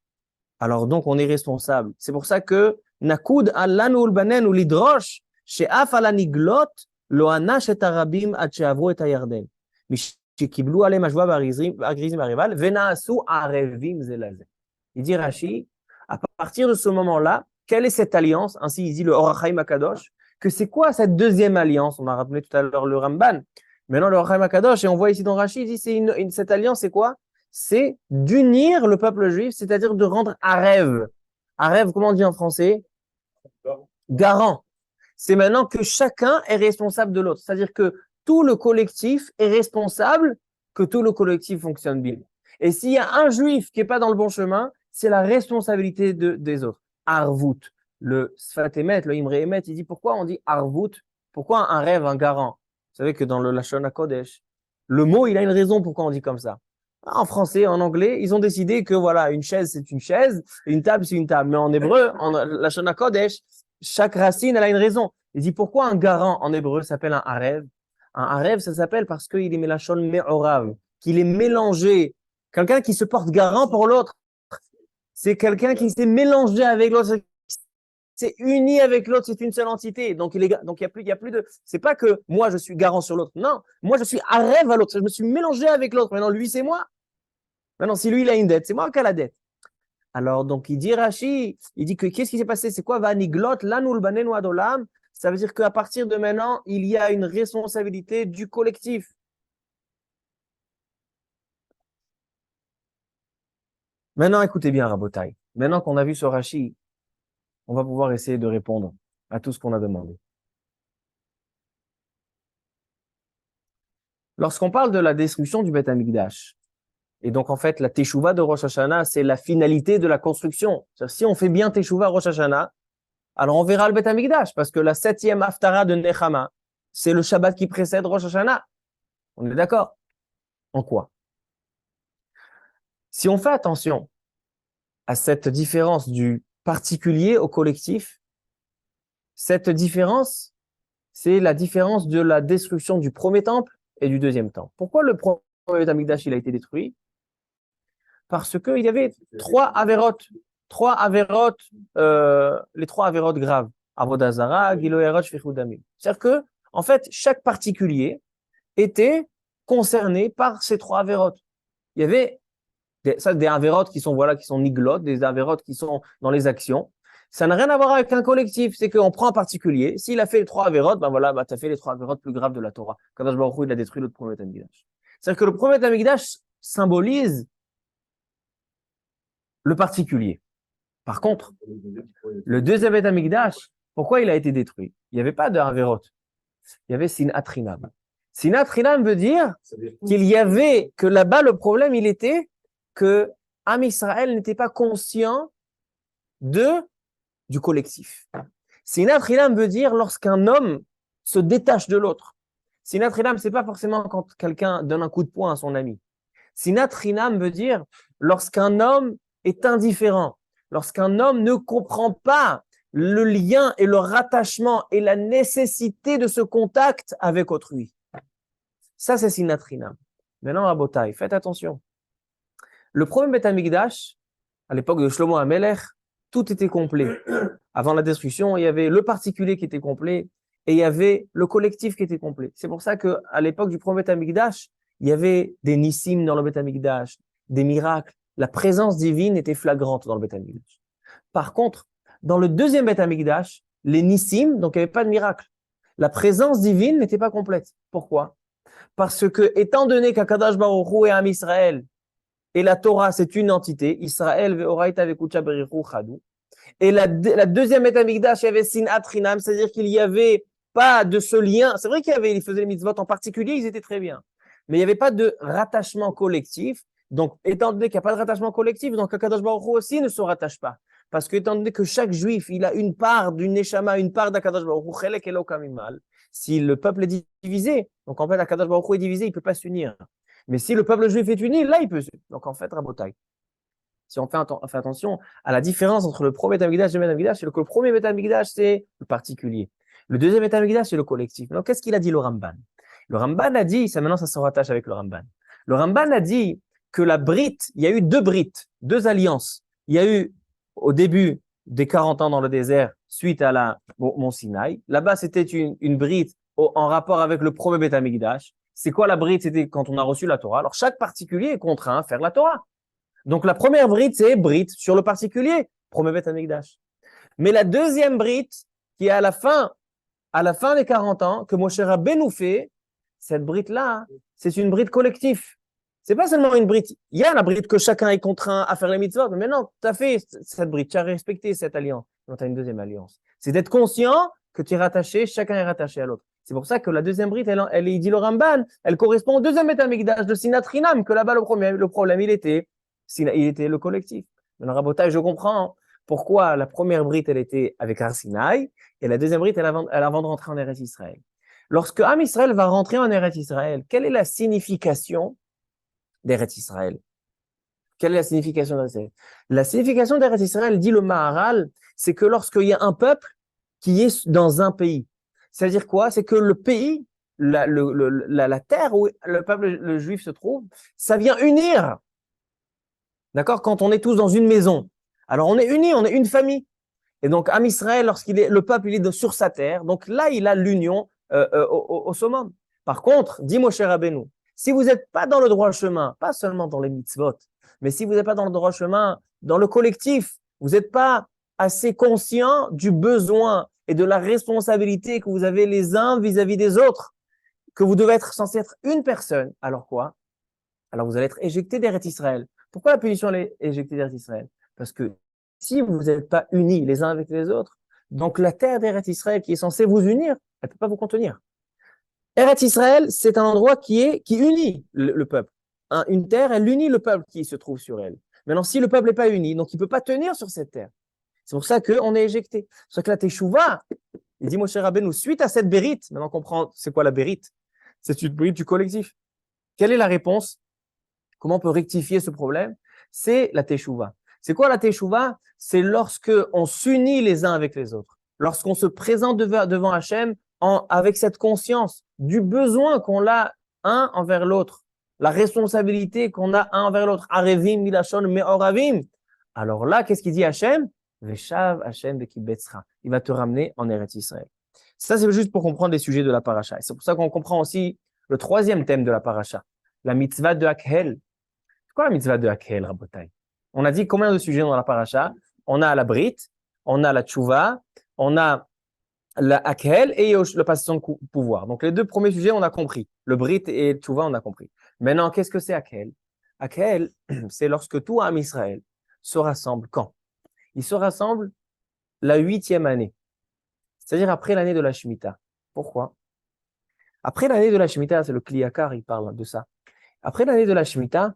alors donc on est responsable. C'est pour ça que Nakud alanu ulbanen ou lidrosh she'af alaniglot lo anash et arabim ad she'avru et hayarden mishekiblu alem hashva ba'grizim ba'rival vena'asu arevim zelaze. Il dit Rashi, à partir de ce moment-là, quelle est cette alliance? Ainsi, il dit le Or HaChaim HaKadosh, que c'est quoi cette deuxième alliance? On a rappelé tout à l'heure le Ramban. Maintenant, le Or HaChaim HaKadosh, et on voit ici dans Rashi, il dit cette alliance, c'est quoi? C'est d'unir le peuple juif, c'est-à-dire de rendre Arev. Arev, comment on dit en français? Garant. C'est maintenant que chacun est responsable de l'autre. C'est-à-dire que tout le collectif est responsable que tout le collectif fonctionne bien. Et s'il y a un juif qui n'est pas dans le bon chemin, c'est la responsabilité des autres. Arvout, le Sfat Emet, le Imre Emet, il dit pourquoi on dit Arvout? Pourquoi un rêve, un garant? Vous savez que dans le Lashon HaKodesh, le mot, il a une raison pourquoi on dit comme ça. En français, en anglais, ils ont décidé que voilà, une chaise, c'est une chaise, une table, c'est une table. Mais en hébreu, en Lashon HaKodesh, chaque racine, elle a une raison. Il dit pourquoi un garant en hébreu s'appelle un Arev? Un Arev, ça s'appelle parce qu'il est Melachon Me'orav, qu'il est mélangé. Quelqu'un qui se porte garant pour l'autre. C'est quelqu'un qui s'est mélangé avec l'autre, c'est uni avec l'autre, c'est une seule entité. Donc il y a plus de, c'est pas que moi je suis garant sur l'autre. Non, moi je suis arrêve à l'autre. Je me suis mélangé avec l'autre. Maintenant lui c'est moi. Maintenant si lui il a une dette, c'est moi qui ai la dette. Alors donc il dit Rashi, il dit que qu'est-ce qui s'est passé? C'est quoi vaniglot lanul banenu adolam? Ça veut dire qu'à partir de maintenant il y a une responsabilité du collectif. Maintenant, écoutez bien, Rabotai. Maintenant qu'on a vu ce Rashi, on va pouvoir essayer de répondre à tout ce qu'on a demandé. Lorsqu'on parle de la destruction du Beth Amikdash, Et donc, en fait, la Teshuvah de Rosh Hashanah, c'est la finalité de la construction. C'est-à-dire, si on fait bien Teshuvah Rosh Hashanah, alors on verra le Beth Amikdash, parce que la 7e Haftara de Nechama, c'est le Shabbat qui précède Rosh Hashanah. On est d'accord? En quoi? Si on fait attention à cette différence du particulier au collectif, cette différence, c'est la différence de la destruction du premier temple et du deuxième temple. Pourquoi le premier Beth Amikdash il a été détruit? Parce qu'il y avait trois avérotes, les trois avérotes graves. Avodah Zara, Gilo Erot, Shfichut Damim. C'est-à-dire que, en fait, chaque particulier était concerné par ces trois avérotes. Il y avait des avérotes qui sont, voilà, qui sont niglotes, des avérotes qui sont dans les actions. Ça n'a rien à voir avec un collectif. C'est qu'on prend un particulier. S'il a fait les trois avérotes, ben voilà, ben, tu as fait les trois avérotes plus graves de la Torah. Kadosh Baruch Hu, il a détruit le premier Beth Amikdash. C'est-à-dire que le premier Beth Amikdash symbolise le particulier. Par contre, le deuxième Beth Amikdash, pourquoi il a été détruit? Il n'y avait pas de Averot. Il y avait Sinat Chinam. Sinat Chinam veut dire qu'il y avait, que là-bas, le problème, il était que Am Israël n'était pas conscient du collectif. Sinat Chinam veut dire lorsqu'un homme se détache de l'autre. Sinat Chinam, c'est pas forcément quand quelqu'un donne un coup de poing à son ami. Sinat Chinam veut dire lorsqu'un homme est indifférent, lorsqu'un homme ne comprend pas le lien et le rattachement et la nécessité de ce contact avec autrui. Ça, c'est Sinat Chinam. Maintenant, Rabotai, faites attention. Le premier Beth Amikdash, à l'époque de Shlomo HaMelech, tout était complet. Avant la destruction, il y avait le particulier qui était complet et il y avait le collectif qui était complet. C'est pour ça qu'à l'époque du premier Beth Amikdash, il y avait des nissim dans le Beth Amikdash, des miracles. La présence divine était flagrante dans le Beth Amikdash. Par contre, dans le deuxième Beth Amikdash, les nissim, donc il n'y avait pas de miracle. La présence divine n'était pas complète. Pourquoi? Parce que, étant donné qu'Akadosh Baruch Hu et Am Israël et la Torah, c'est une entité, Israël ve'oraita ve'kucha berichu chadu. Et la deuxième Beth Amikdash, il y avait Sinat Chinam, c'est-à-dire qu'il n'y avait pas de ce lien. C'est vrai ils faisaient les mitzvot en particulier, ils étaient très bien. Mais il n'y avait pas de rattachement collectif. Donc, étant donné qu'il n'y a pas de rattachement collectif, donc Akadosh Baruch Hu aussi ne se rattache pas. Parce que, étant donné que chaque juif, il a une part d'une Neshama, une part d'Akadosh Baruch Hu, Chelek Eloka Mimal. Si le peuple est divisé, donc en fait, Akadosh Baruch Hu est divisé, il ne peut pas s'unir. Mais si le peuple juif est uni, là, il peut s'unir. Donc, en fait, Rabotai, si on fait attention à la différence entre le premier Beth Amikdash et le Beth Amikdash, c'est que le premier Beth Amikdash, c'est le particulier. Le deuxième Beth Amikdash, c'est le collectif. Donc, qu'est-ce qu'il a dit le Ramban? Le Ramban a dit, maintenant ça se rattache avec le Ramban. Le Ramban a dit que la brite, il y a eu deux alliances. Il y a eu au début des 40 ans dans le désert, suite à la Mont Sinaï. Là-bas, c'était une brite en rapport avec le premier Beth Amikdash. C'est quoi la brite? C'était quand on a reçu la Torah. Alors, chaque particulier est contraint à faire la Torah. Donc, la première brite, c'est brite sur le particulier, premier Beth Amikdash. Mais la deuxième brite, qui est à la fin des 40 ans, que Moshe Rabbeinu fait, cette brite-là, c'est une brite collective. C'est pas seulement une brite. Il y a la brite que chacun est contraint à faire les mitzvot, mais non, tu as fait cette brite, tu as respecté cette alliance. Non, tu as une deuxième alliance. C'est d'être conscient que tu es rattaché, chacun est rattaché à l'autre. C'est pour ça que la deuxième brite, elle est dit le Ramban, elle correspond au deuxième Beth Amikdash de Sinat Chinam, que là-bas, le problème, il était le collectif. Maintenant, Rabotai, je comprends pourquoi la première brite, elle était avec Har Sinaï, et la deuxième brite, elle avant de rentrer en Eretz Israël. Lorsque Am Israël va rentrer en Eretz Israël, quelle est la signification d'Eretz Israël? Quelle est la signification d'Eretz Israël? La signification d'Eretz Israël, dit le Maharal, c'est que lorsqu'il y a un peuple qui est dans un pays, c'est-à-dire quoi? C'est que le pays, la terre où le peuple le juif se trouve, ça vient unir. D'accord? Quand on est tous dans une maison, alors on est unis, on est une famille. Et donc, Am Israël, le peuple, il est sur sa terre, donc là, il a l'union au summum. Par contre, dit Moshe Rabbeinu, si vous n'êtes pas dans le droit chemin, pas seulement dans les mitzvot, mais si vous n'êtes pas dans le droit chemin, dans le collectif, vous n'êtes pas assez conscient du besoin et de la responsabilité que vous avez les uns vis-à-vis des autres, que vous devez être censé être une personne, alors quoi? Alors vous allez être éjecté d'Eretz Israël. Pourquoi la punition est éjectée d'Eretz Israël? Parce que si vous n'êtes pas unis les uns avec les autres, donc la terre d'Eretz Israël qui est censée vous unir, elle ne peut pas vous contenir. Eretz Israël, c'est un endroit qui unit le peuple. une terre, elle unit le peuple qui se trouve sur elle. Maintenant, si le peuple n'est pas uni, donc il ne peut pas tenir sur cette terre. C'est pour ça qu'on est éjecté. C'est pour ça que la Teshuvah, il dit Moshe Rabbeinu, suite à cette bérite, maintenant on comprend c'est quoi la bérite. C'est une bérite du collectif. Quelle est la réponse? Comment on peut rectifier ce problème? C'est la Teshuvah. C'est quoi la Teshuvah? C'est lorsque on s'unit les uns avec les autres. Lorsqu'on se présente devant Hachem avec cette conscience du besoin qu'on a un envers l'autre, la responsabilité qu'on a un envers l'autre. Arevim milashon me'oravim. Alors là, qu'est-ce qu'il dit Hachem? Veshav Hachem bekibetzra. Il va te ramener en Eretz Israël. Ça, c'est juste pour comprendre les sujets de la paracha. Et c'est pour ça qu'on comprend aussi le troisième thème de la paracha, la mitzvah de Hakhel. C'est quoi la mitzvah de Hakhel, Rabotai? On a dit combien de sujets dans la paracha? On a la Brit, on a la Tchouva, on a la Hakhel et le passation de pouvoir. Donc les deux premiers sujets, on a compris. Le Brit et le Tchouva, on a compris. Maintenant, qu'est-ce que c'est Hakhel? Hakhel, c'est lorsque tout Am Israël se rassemble. Quand? Il se rassemble la 8e année. C'est-à-dire après l'année de la Shemitah. Pourquoi? Après l'année de la Shemitah, c'est le Kliyakar, il parle de ça. Après l'année de la Shemitah,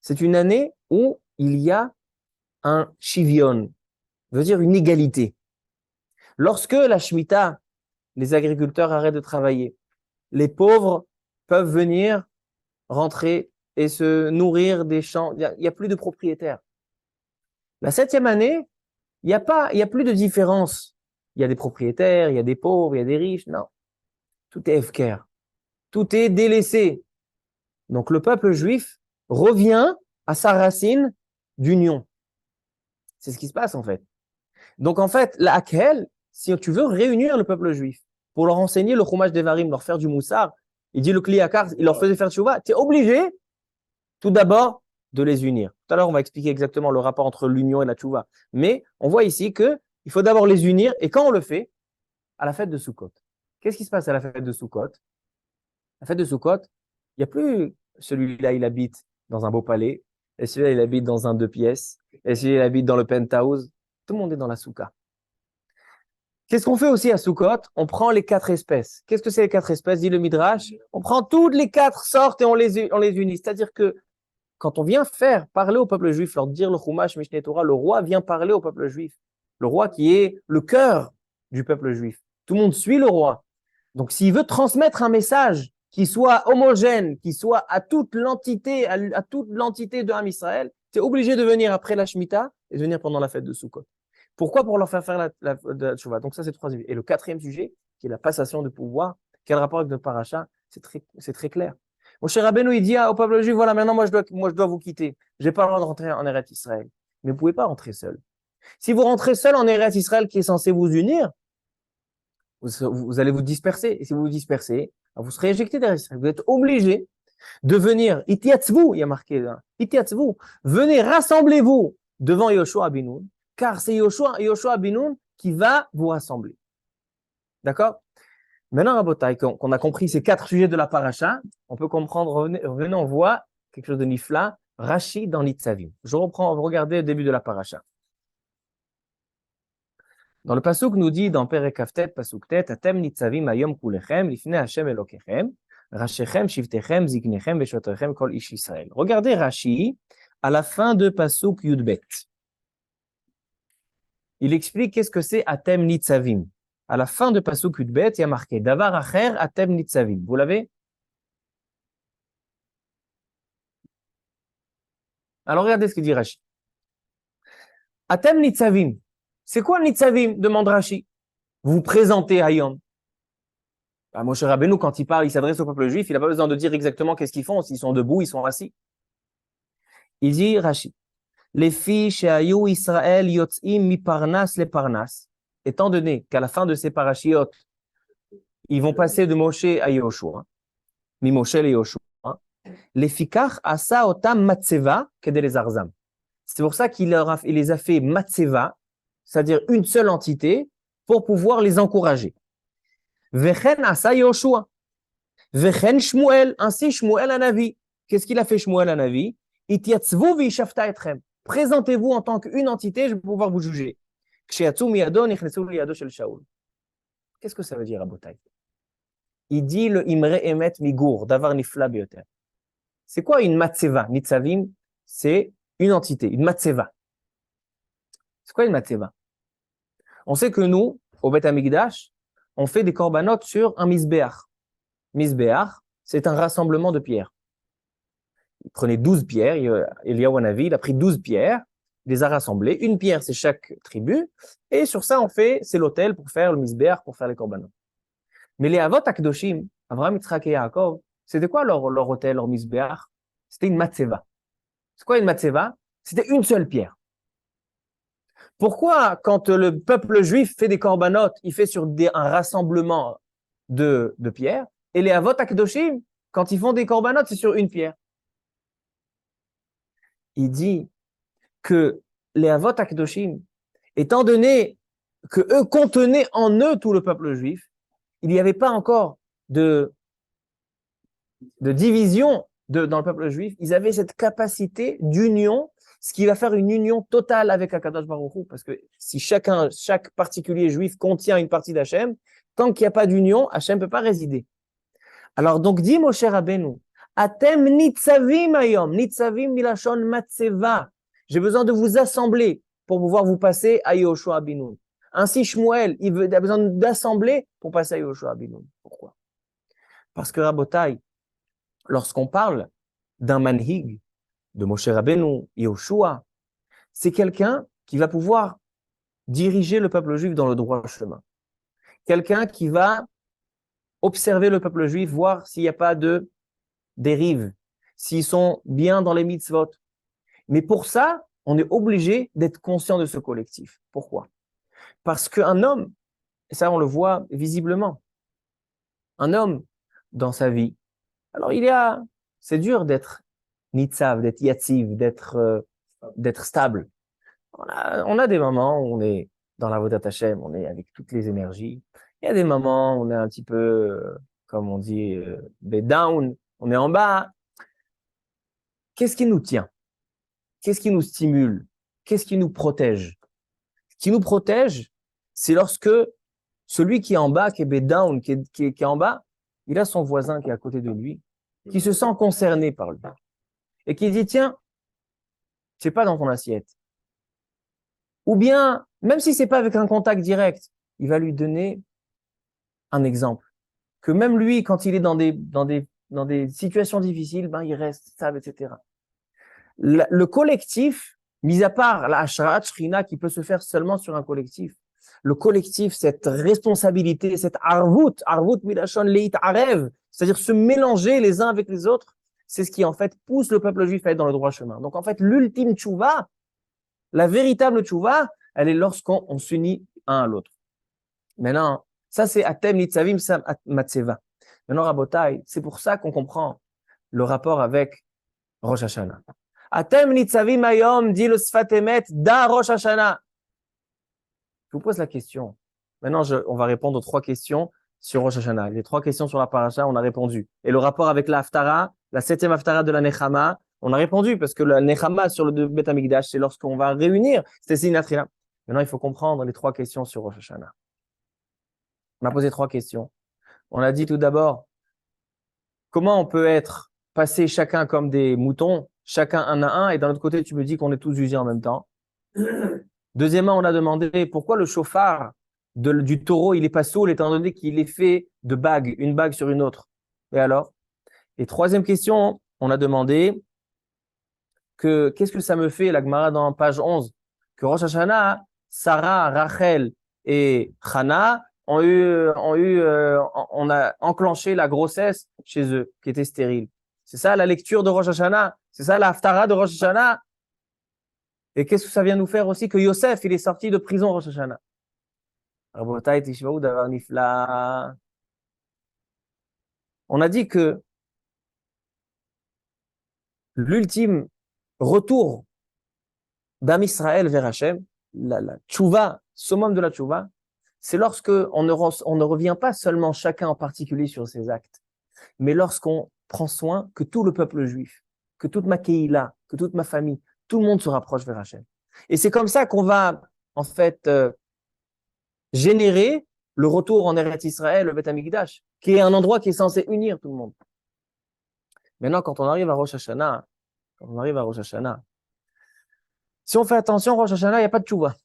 c'est une année où il y a un Shivion, veut dire une égalité. Lorsque la Shemitah, les agriculteurs arrêtent de travailler, les pauvres peuvent venir rentrer et se nourrir des champs. Il n'y a plus de propriétaires. La 7e année, il n'y a plus de différence. Il y a des propriétaires, il y a des pauvres, il y a des riches. Non. Tout est efker. Tout est délaissé. Donc, le peuple juif revient à sa racine d'union. C'est ce qui se passe, en fait. Donc, en fait, la Hakhel, si tu veux réunir le peuple juif pour leur enseigner le Chumash Devarim, leur faire du moussar, il dit le Kliyakar, il leur faisait faire tchouva, tu es obligé, tout d'abord, de les unir. Tout à l'heure, on va expliquer exactement le rapport entre l'union et la tchouva. Mais on voit ici que il faut d'abord les unir, et quand on le fait, à la fête de Sukkot. Qu'est-ce qui se passe à la fête de Sukkot? La fête de Sukkot, il n'y a plus celui-là, il habite dans un beau palais, et celui-là, il habite dans un 2 pièces, et celui-là, il habite dans le penthouse. Tout le monde est dans la soukha. Qu'est-ce qu'on fait aussi à Sukkot? On prend les 4 espèces. Qu'est-ce que c'est les 4 espèces? Dit le Midrash. On prend toutes les 4 sortes et on les unit. C'est-à-dire que quand on vient faire parler au peuple juif, leur dire le Chumash Mishneh Torah, le roi vient parler au peuple juif. Le roi qui est le cœur du peuple juif. Tout le monde suit le roi. Donc, s'il veut transmettre un message qui soit homogène, qui soit à toute l'entité, à toute l'entité de Ham Israël, tu es obligé de venir après la Shemitah et de venir pendant la fête de Sukkot. Pourquoi? Pour leur faire la tchouva. Donc, ça, c'est 3 sujets. Et le 4e sujet, qui est la passation de pouvoir, quel rapport avec le paracha? C'est très clair. Mon cher Rabbeinu, il dit au peuple juif, voilà, maintenant, moi, je dois vous quitter. Je n'ai pas le droit de rentrer en Eretz Israël. Mais vous ne pouvez pas rentrer seul. Si vous rentrez seul en Eretz Israël, qui est censé vous unir, vous allez vous disperser. Et si vous vous dispersez, vous serez éjecté d'Eretz Israël. Vous êtes obligé de venir. Itiatzvu, il y a marqué là. Itiatzvu. Venez, rassemblez-vous devant Yoshua Binoun, car c'est Yoshua Binoun qui va vous rassembler. D'accord? Maintenant, Rabotai, qu'on a compris ces 4 sujets de la paracha, on peut comprendre, revenez, on voit quelque chose de nifla, Rashi dans Nitzavim. Je reprends, regardez le début de la paracha. Dans le pasuk nous dit dans Perek Kaftet, pasuk tet, Atem nitzavim hayom kulechem, lifnei Hashem Elokechem, rashechem, shivtechem, ziknechem, veshotrechem, kol ish Israël. Regardez Rashi à la fin de pasuk Yudbet. Il explique qu'est-ce que c'est Atem nitzavim. À la fin de pasuk Yudbet, il y a marqué Davar acher Atem nitzavim. Vous l'avez? Alors regardez ce que dit Rashi. Atem nitzavim. C'est quoi le Nitzavim? Demande Rashi. Vous vous présentez à Yom. Moshe Rabbeinu, quand il parle, il s'adresse au peuple juif, il n'a pas besoin de dire exactement qu'est-ce qu'ils font, s'ils sont debout, ils sont assis. Il dit, Rashi, les filles chez Ayou Israël yotzim mi parnas le parnas. Étant donné qu'à la fin de ces parashiot, ils vont passer de Moshe à Yoshua, mi Moshe le Yoshua, les fikach asa otam matseva kedel les arzam. C'est pour ça qu'il les a fait matseva, c'est-à-dire une seule entité, pour pouvoir les encourager. Vechen asa Yoshua. Vechen Shmuel, ainsi Shmuel Hanavi. Qu'est-ce qu'il a fait Shmuel Hanavi? Itiatzvu v'ishafta etchem. Présentez-vous en tant qu'une entité, je vais pouvoir vous juger. Ksheatzu miyado nichnesu liyado shel Shaul. Qu'est-ce que ça veut dire, Rabotai? Il dit le imre emet migour, davar nifla beyoter. C'est quoi une matseva? Nitzavim, c'est une entité, une matseva. C'est quoi une matseva? On sait que nous, au Beth Amikdash, on fait des corbanotes sur un misbéach. Misbéach, c'est un rassemblement de pierres. Il prenait 12 pierres, Eliyahu Hanavi, il a pris 12 pierres, il les a rassemblées. Une pierre, c'est chaque tribu. Et sur ça, c'est l'autel pour faire le misbéach, pour faire les corbanotes. Mais les Avot Akdoshim, Avraham, Yitzhak et Yaakov, c'était quoi leur autel, leur misbéach? C'était une matseva. C'est quoi une matseva? C'était une seule pierre. Pourquoi, quand le peuple juif fait des corbanotes, il fait sur un rassemblement de pierres, et les Avot Akdoshim, quand ils font des corbanotes, c'est sur une pierre? Il dit que les Avot Akdoshim, étant donné que eux contenaient en eux tout le peuple juif, il n'y avait pas encore de division dans le peuple juif. Ils avaient cette capacité d'union, ce qui va faire une union totale avec Akadosh Baruch Hu, parce que si chaque particulier juif contient une partie d'Hachem, tant qu'il n'y a pas d'union, Hachem ne peut pas résider. Alors donc dit Moshe Rabbeinu, Atem nitzavim ayom, nitzavim milashon matseva. J'ai besoin de vous assembler pour pouvoir vous passer à Yehoshua Binoun. Ainsi Shmuel, il a besoin d'assembler pour passer à Yehoshua Binoun. Pourquoi? Parce que Rabotai, lorsqu'on parle d'un manhig, de Moshe Rabbeinu, Yehoshua, c'est quelqu'un qui va pouvoir diriger le peuple juif dans le droit chemin. Quelqu'un qui va observer le peuple juif, voir s'il n'y a pas de dérive, s'ils sont bien dans les mitzvot. Mais pour ça, on est obligé d'être conscient de ce collectif. Pourquoi? Parce qu'un homme, et ça on le voit visiblement, un homme dans sa vie, alors c'est dur d'être nitzav, d'être yatziv, d'être stable. On a des moments où on est dans la Vodat Hashem, on est avec toutes les énergies. Il y a des moments où on est un petit peu, comme on dit, down, on est en bas. Qu'est-ce qui nous tient? Qu'est-ce qui nous stimule? Qu'est-ce qui nous protège? Ce qui nous protège, c'est lorsque celui qui est en bas, qui est down, qui est en bas, il a son voisin qui est à côté de lui, qui se sent concerné par lui. Et qui dit, tiens, c'est pas dans ton assiette. Ou bien, même si c'est pas avec un contact direct, il va lui donner un exemple. Que même lui, quand il est dans des situations difficiles, il reste stable, etc. Le collectif, mis à part la Hashrat Shrina qui peut se faire seulement sur un collectif, le collectif, cette responsabilité, cette arvut milashon leit arev, c'est-à-dire se mélanger les uns avec les autres, c'est ce qui en fait pousse le peuple juif à être dans le droit chemin. Donc en fait, l'ultime tchouva, la véritable tchouva, elle est lorsqu'on s'unit un à l'autre. Maintenant, ça c'est atem nitzavim sam matseva. Maintenant, Rabotai, c'est pour ça qu'on comprend le rapport avec Rosh Hashanah. Atem nitzavim ayom dit le sfat emet da Rosh Hashanah. Je vous pose la question. Maintenant, on va répondre aux 3 questions sur Rosh Hashanah. Les 3 questions sur la paracha, on a répondu. Et le rapport avec la Haftara, la 7e Haftara de la Nechama, on a répondu parce que la Nechama sur le Beth Amikdash, c'est lorsqu'on va réunir. C'était Sinatrina. Maintenant, il faut comprendre les 3 questions sur Rosh Hashanah. On a posé 3 questions. On a dit tout d'abord, comment on peut être passé chacun comme des moutons, chacun un à un, et d'un autre côté, tu me dis qu'on est tous usés en même temps. Deuxièmement, on a demandé pourquoi le chauffard du taureau, il est pas sourd, étant donné qu'il est fait de bagues, une bague sur une autre. Et alors? Et troisième question, on a demandé qu'est-ce que ça me fait, la Gemara dans page 11, que Rosh Hashanah, Sarah, Rachel et Chana on a enclenché la grossesse chez eux, qui était stérile. C'est ça la lecture de Rosh Hashanah? C'est ça la Haftara de Rosh Hashanah? Et qu'est-ce que ça vient nous faire aussi que Yosef, il est sorti de prison Rosh Hashanah? On a dit que l'ultime retour d'Am Israël vers Hachem, la tchouva, summum de la tchouva, c'est lorsque on ne revient pas seulement chacun en particulier sur ses actes, mais lorsqu'on prend soin que tout le peuple juif, que toute ma keïla, que toute ma famille, tout le monde se rapproche vers Hachem. Et c'est comme ça qu'on va, en fait, générer le retour en Eretz Israël, le Beth Amikdash, qui est un endroit qui est censé unir tout le monde. Maintenant, quand on arrive à Rosh Hashanah, si on fait attention, Rosh Hashanah, il n'y a pas de tchouva.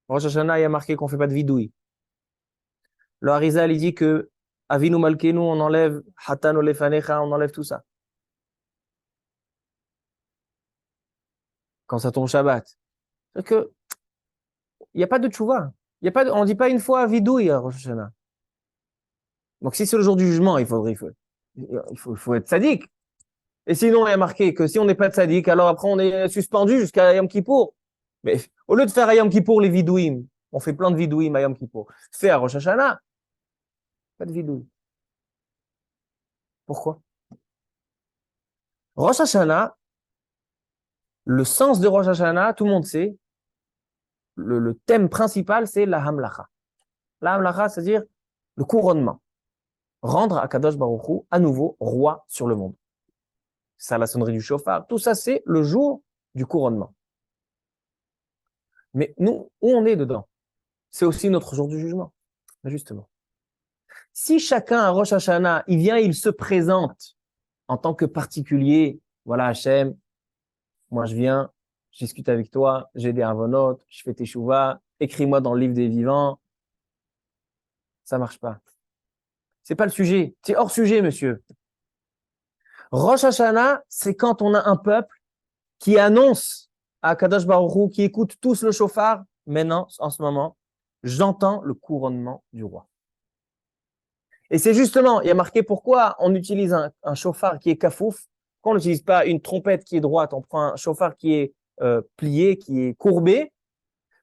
Rosh Hashanah, il y a marqué qu'on ne fait pas de vidouille. Le Harizal, il dit que Avinu Malkenu, on enlève Hatan Olefanecha, on enlève tout ça. Quand ça tombe Shabbat. C'est que il n'y a pas de tchouva. On ne dit pas une fois vidouille à Rosh Hashanah. Donc, si c'est le jour du jugement, il faut être sadique. Et sinon, il y a marqué que si on n'est pas de sadique, alors après, on est suspendu jusqu'à Yom Kippour. Mais au lieu de faire à Yom Kippour les vidouim, on fait plein de vidouim à Yom Kippour. Fais à Rosh Hashanah, pas de vidouim. Pourquoi? Rosh Hashanah, le sens de Rosh Hashanah, tout le monde sait, le thème principal, c'est la Hamlacha. La Hamlacha, c'est-à-dire le couronnement. Rendre à Kadosh Baruch Hu à nouveau roi sur le monde. Ça, la sonnerie du chauffard, tout ça, c'est le jour du couronnement. Mais nous, où on est dedans? C'est aussi notre jour du jugement, justement. Si chacun à Rosh Hashanah, il vient, il se présente en tant que particulier, voilà Hachem, moi je viens, je discute avec toi, j'ai des avonot, je fais tes chouvas, écris-moi dans le livre des vivants, ça marche pas. C'est pas le sujet, c'est hors sujet, monsieur. Rosh Hashanah, c'est quand on a un peuple qui annonce à Kadosh Baruch Hu, qui écoute tous le chauffard, maintenant, en ce moment, j'entends le couronnement du roi. Et c'est justement, il y a marqué pourquoi on utilise un chauffard qui est kafouf, pourquoi on n'utilise pas une trompette qui est droite, on prend un chauffard qui est plié, qui est courbé,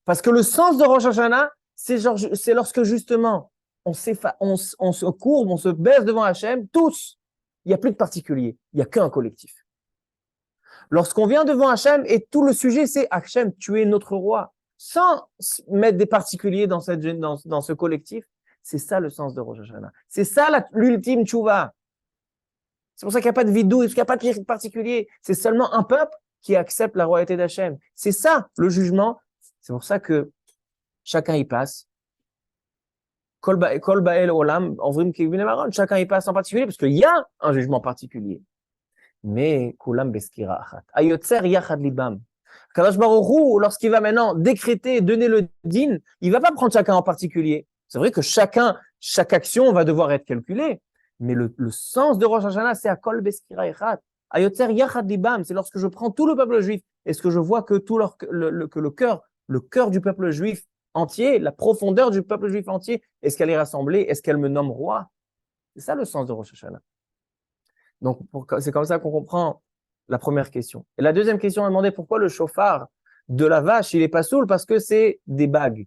parce que le sens de Rosh Hashanah, c'est lorsque justement on se courbe, on se baisse devant Hachem, tous, il n'y a plus de particulier, il n'y a qu'un collectif. Lorsqu'on vient devant Hachem et tout le sujet c'est Hachem, tu es notre roi, sans mettre des particuliers dans ce collectif, c'est ça le sens de Rosh Hashanah. C'est ça l'ultime tchouva. C'est pour ça qu'il n'y a pas de vidou, qu'il n'y a pas de particulier. C'est seulement un peuple qui accepte la royauté d'Hachem. C'est ça le jugement. C'est pour ça que chacun y passe. Kol ba'el olam, chacun y passe en particulier, parce qu'il y a un jugement particulier. Mais kulam beskira achat. Ayotzer yachad libam. Kadosh Baruch Hu, lorsqu'il va maintenant décréter, donner le din, il va pas prendre chacun en particulier. C'est vrai que chaque action va devoir être calculée, mais le sens de Rosh Hashanah, c'est à kol beskira achat. Ayotzer yachad libam, c'est lorsque je prends tout le peuple juif, est-ce que je vois que le cœur du peuple juif entier, la profondeur du peuple juif entier, est-ce qu'elle est rassemblée? Est-ce qu'elle me nomme roi? C'est ça le sens de Rosh Hashanah. Donc, c'est comme ça qu'on comprend la première question. Et la deuxième question, on a demandé pourquoi le chauffard de la vache, il est pas sourd, parce que c'est des bagues.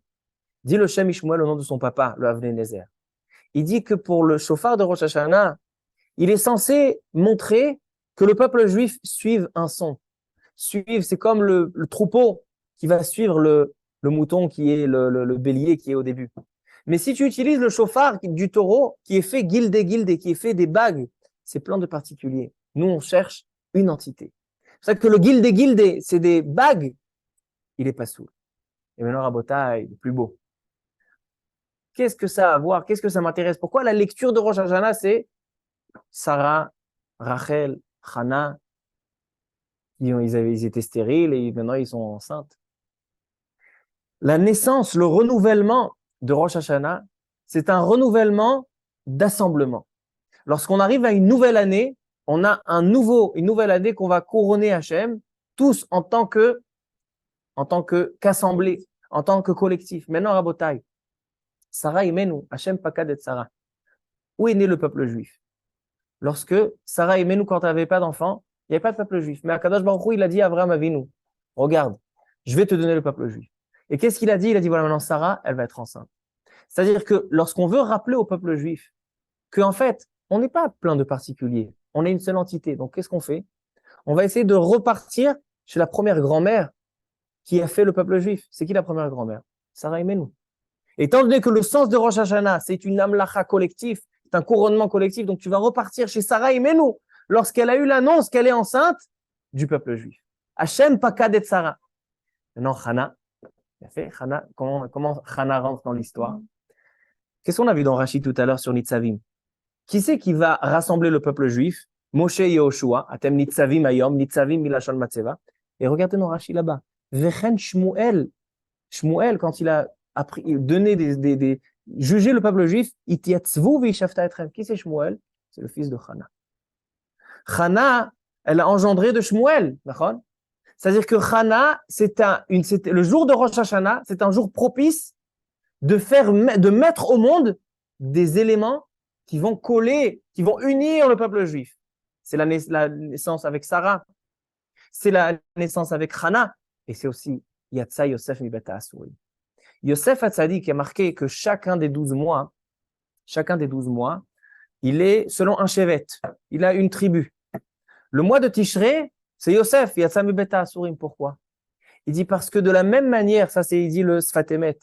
Dit le Shem Ishmuel au nom de son papa, le Avnei Nezer. Il dit que pour le chauffard de Rosh Hashanah, il est censé montrer que le peuple juif suive un son. C'est comme le troupeau qui va suivre le mouton qui est le bélier qui est au début. Mais si tu utilises le chauffard du taureau qui est fait gildé, qui est fait des bagues, c'est plein de particuliers. Nous, on cherche une entité. C'est ça que le gildé, c'est des bagues, il est pas sourd. Et maintenant, Rabotai, le plus beau. Qu'est-ce que ça a à voir? Qu'est-ce que ça m'intéresse? Pourquoi la lecture de Rosh Hashanah, c'est Sarah, Rachel, Hannah, ils étaient stériles et maintenant ils sont enceintes. La naissance, le renouvellement de Rosh Hashanah, c'est un renouvellement d'assemblement. Lorsqu'on arrive à une nouvelle année, on a une nouvelle année qu'on va couronner Hachem, tous en tant qu'assemblée, en tant que collectif. Maintenant, Rabotai, Sarah Imenu, Hachem Pakad et Sarah. Où est né le peuple juif? Lorsque Sarah Imenu, quand elle n'avait pas d'enfant, il n'y avait pas de peuple juif. Mais Akadosh Baruch Hu, il a dit à Avraham Avinu, regarde, je vais te donner le peuple juif. Et qu'est-ce qu'il a dit? Il a dit, voilà, maintenant Sarah, elle va être enceinte. C'est-à-dire que lorsqu'on veut rappeler au peuple juif qu'en fait, on n'est pas plein de particuliers, on est une seule entité. Donc, qu'est-ce qu'on fait? On va essayer de repartir chez la première grand-mère qui a fait le peuple juif. C'est qui la première grand-mère? Sarah Imenu. Étant donné que le sens de Rosh Hashanah, c'est une amlacha collectif, c'est un couronnement collectif, donc tu vas repartir chez Sarah Imenu lorsqu'elle a eu l'annonce qu'elle est enceinte du peuple juif. Hachem Pakad et Sarah. Maintenant, Hannah, comment Hannah rentre dans l'histoire? Qu'est-ce qu'on a vu dans Rachid tout à l'heure sur Nitzavim? Qui c'est qui va rassembler le peuple juif? Moshe Yehoshua, Atem Nitzavim Ayom, Nitzavim Milashon Matseva. Et regardez dans Rashi là-bas. Vechen Shmuel, quand il a donné jugé le peuple juif, Itiatzvu Vishavta Etrem. Qui c'est Shmuel? C'est le fils de Chana. Chana, elle a engendré de Shmuel, d'accord? C'est-à-dire que Chana, le jour de Rosh Hashanah, c'est un jour propice de mettre au monde des éléments qui vont coller, qui vont unir le peuple juif. C'est la naissance avec Sarah, c'est la naissance avec Chana, et c'est aussi Yatsa Yosef mi Beta Asurim. Yosef Hatzadi qui a marqué que chacun des 12 mois, il est selon un chevet, il a une tribu. Le mois de Tishré, c'est Yosef, Yatsa mi Beta Asurim. Pourquoi? Il dit parce que de la même manière, il dit le Sfat Emet,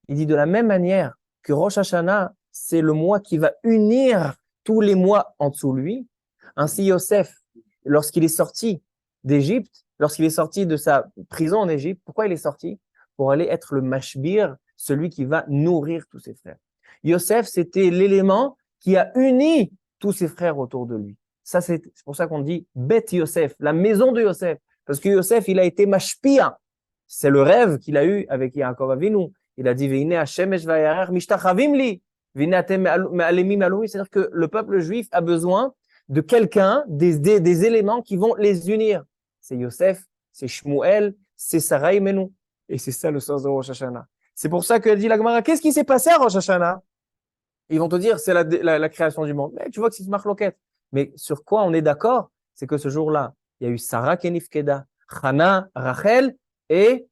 il dit de la même manière que Rosh Hashanah, c'est le mois qui va unir tous les mois en dessous de lui. Ainsi, Yosef, lorsqu'il est sorti d'Égypte, lorsqu'il est sorti de sa prison en Égypte, pourquoi il est sorti? Pour aller être le mashbir, celui qui va nourrir tous ses frères. Yosef, c'était l'élément qui a uni tous ses frères autour de lui. Ça, c'est pour ça qu'on dit Bet Yosef, la maison de Yosef. Parce que Yosef, il a été mashpia. C'est le rêve qu'il a eu avec Yaakov Avinu. Il a dit Veine Hashem esh vayarer mishtachavim li. C'est-à-dire que le peuple juif a besoin de quelqu'un, des éléments qui vont les unir. C'est Yosef, c'est Shmuel, c'est Sarah Imenu. Et c'est ça le sens de Rosh Hashanah. C'est pour ça que dit la Gemara, qu'est-ce qui s'est passé à Rosh Hashanah? Ils vont te dire, c'est la création du monde. Mais tu vois que c'est une marloquette. Mais sur quoi on est d'accord? C'est que ce jour-là, il y a eu Sarah Kenifkeda, Chana, Rachel et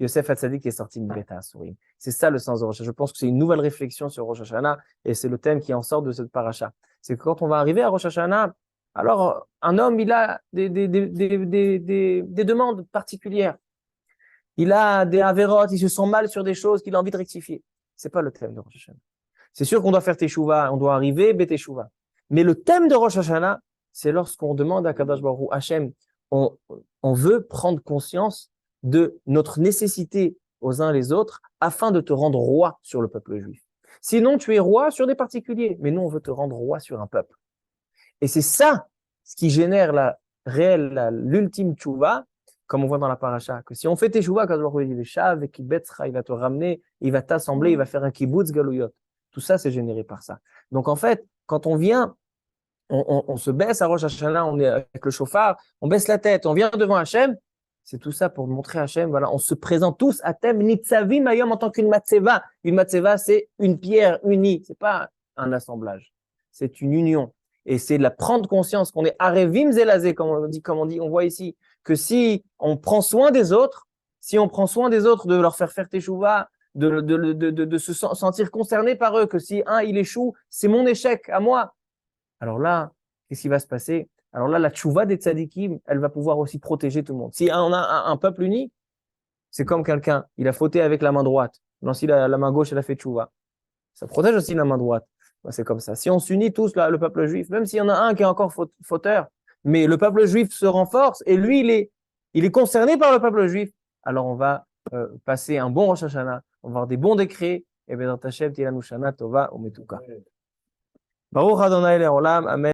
Yosef Hatzadik qui est sorti de Beta Asurim. C'est ça le sens de Rosh Hashanah. Je pense que c'est une nouvelle réflexion sur Rosh Hashanah et c'est le thème qui en sort de cette paracha. C'est que quand on va arriver à Rosh Hashanah, alors un homme, il a des demandes particulières. Il a des avérotes, il se sent mal sur des choses qu'il a envie de rectifier. C'est pas le thème de Rosh Hashanah. C'est sûr qu'on doit faire Teshuvah, on doit arriver, Beteshuvah. Mais le thème de Rosh Hashanah, c'est lorsqu'on demande à Kadosh Baruch Hu, Hachem, on veut prendre conscience de notre nécessité aux uns les autres afin de te rendre roi sur le peuple juif. Sinon, tu es roi sur des particuliers, mais nous, on veut te rendre roi sur un peuple. Et c'est ça ce qui génère l'ultime tchouva, comme on voit dans la paracha, que si on fait tchouva, Kadosh Baruch Hu, il va te ramener, il va t'assembler, il va faire un kibbutz galouyot. Tout ça, c'est généré par ça. Donc, en fait, quand on vient, on se baisse à Rosh Hashanah, on est avec le chauffard, on baisse la tête, on vient devant Hachem, c'est tout ça pour montrer à Hachem, voilà, on se présente tous à Tem Nitzavim Ayom en tant qu'une matzeva. Une matzeva, c'est une pierre unie, c'est pas un assemblage, c'est une union. Et c'est de la prendre conscience qu'on est Arevim Zelazé, comme on dit, on voit ici, que si on prend soin des autres, de leur faire teshuvah, de se sentir concerné par eux, que si un il échoue, c'est mon échec à moi. Alors là, qu'est-ce qui va se passer? Alors là, la tchouva des tzadikim, elle va pouvoir aussi protéger tout le monde. Si on a un peuple uni, c'est comme quelqu'un, il a fauté avec la main droite. Non, si la main gauche, elle a fait tchouva. Ça protège aussi la main droite. C'est comme ça. Si on s'unit tous, là, le peuple juif, même s'il y en a un qui est encore fauteur, mais le peuple juif se renforce et lui, il est concerné par le peuple juif, alors on va passer un bon Rosh Hashanah, on va avoir des bons décrets, et bien dans ta chef, Tilanu Shana Tova, Ometuka. Baruch Adonai Le'olam, Amen.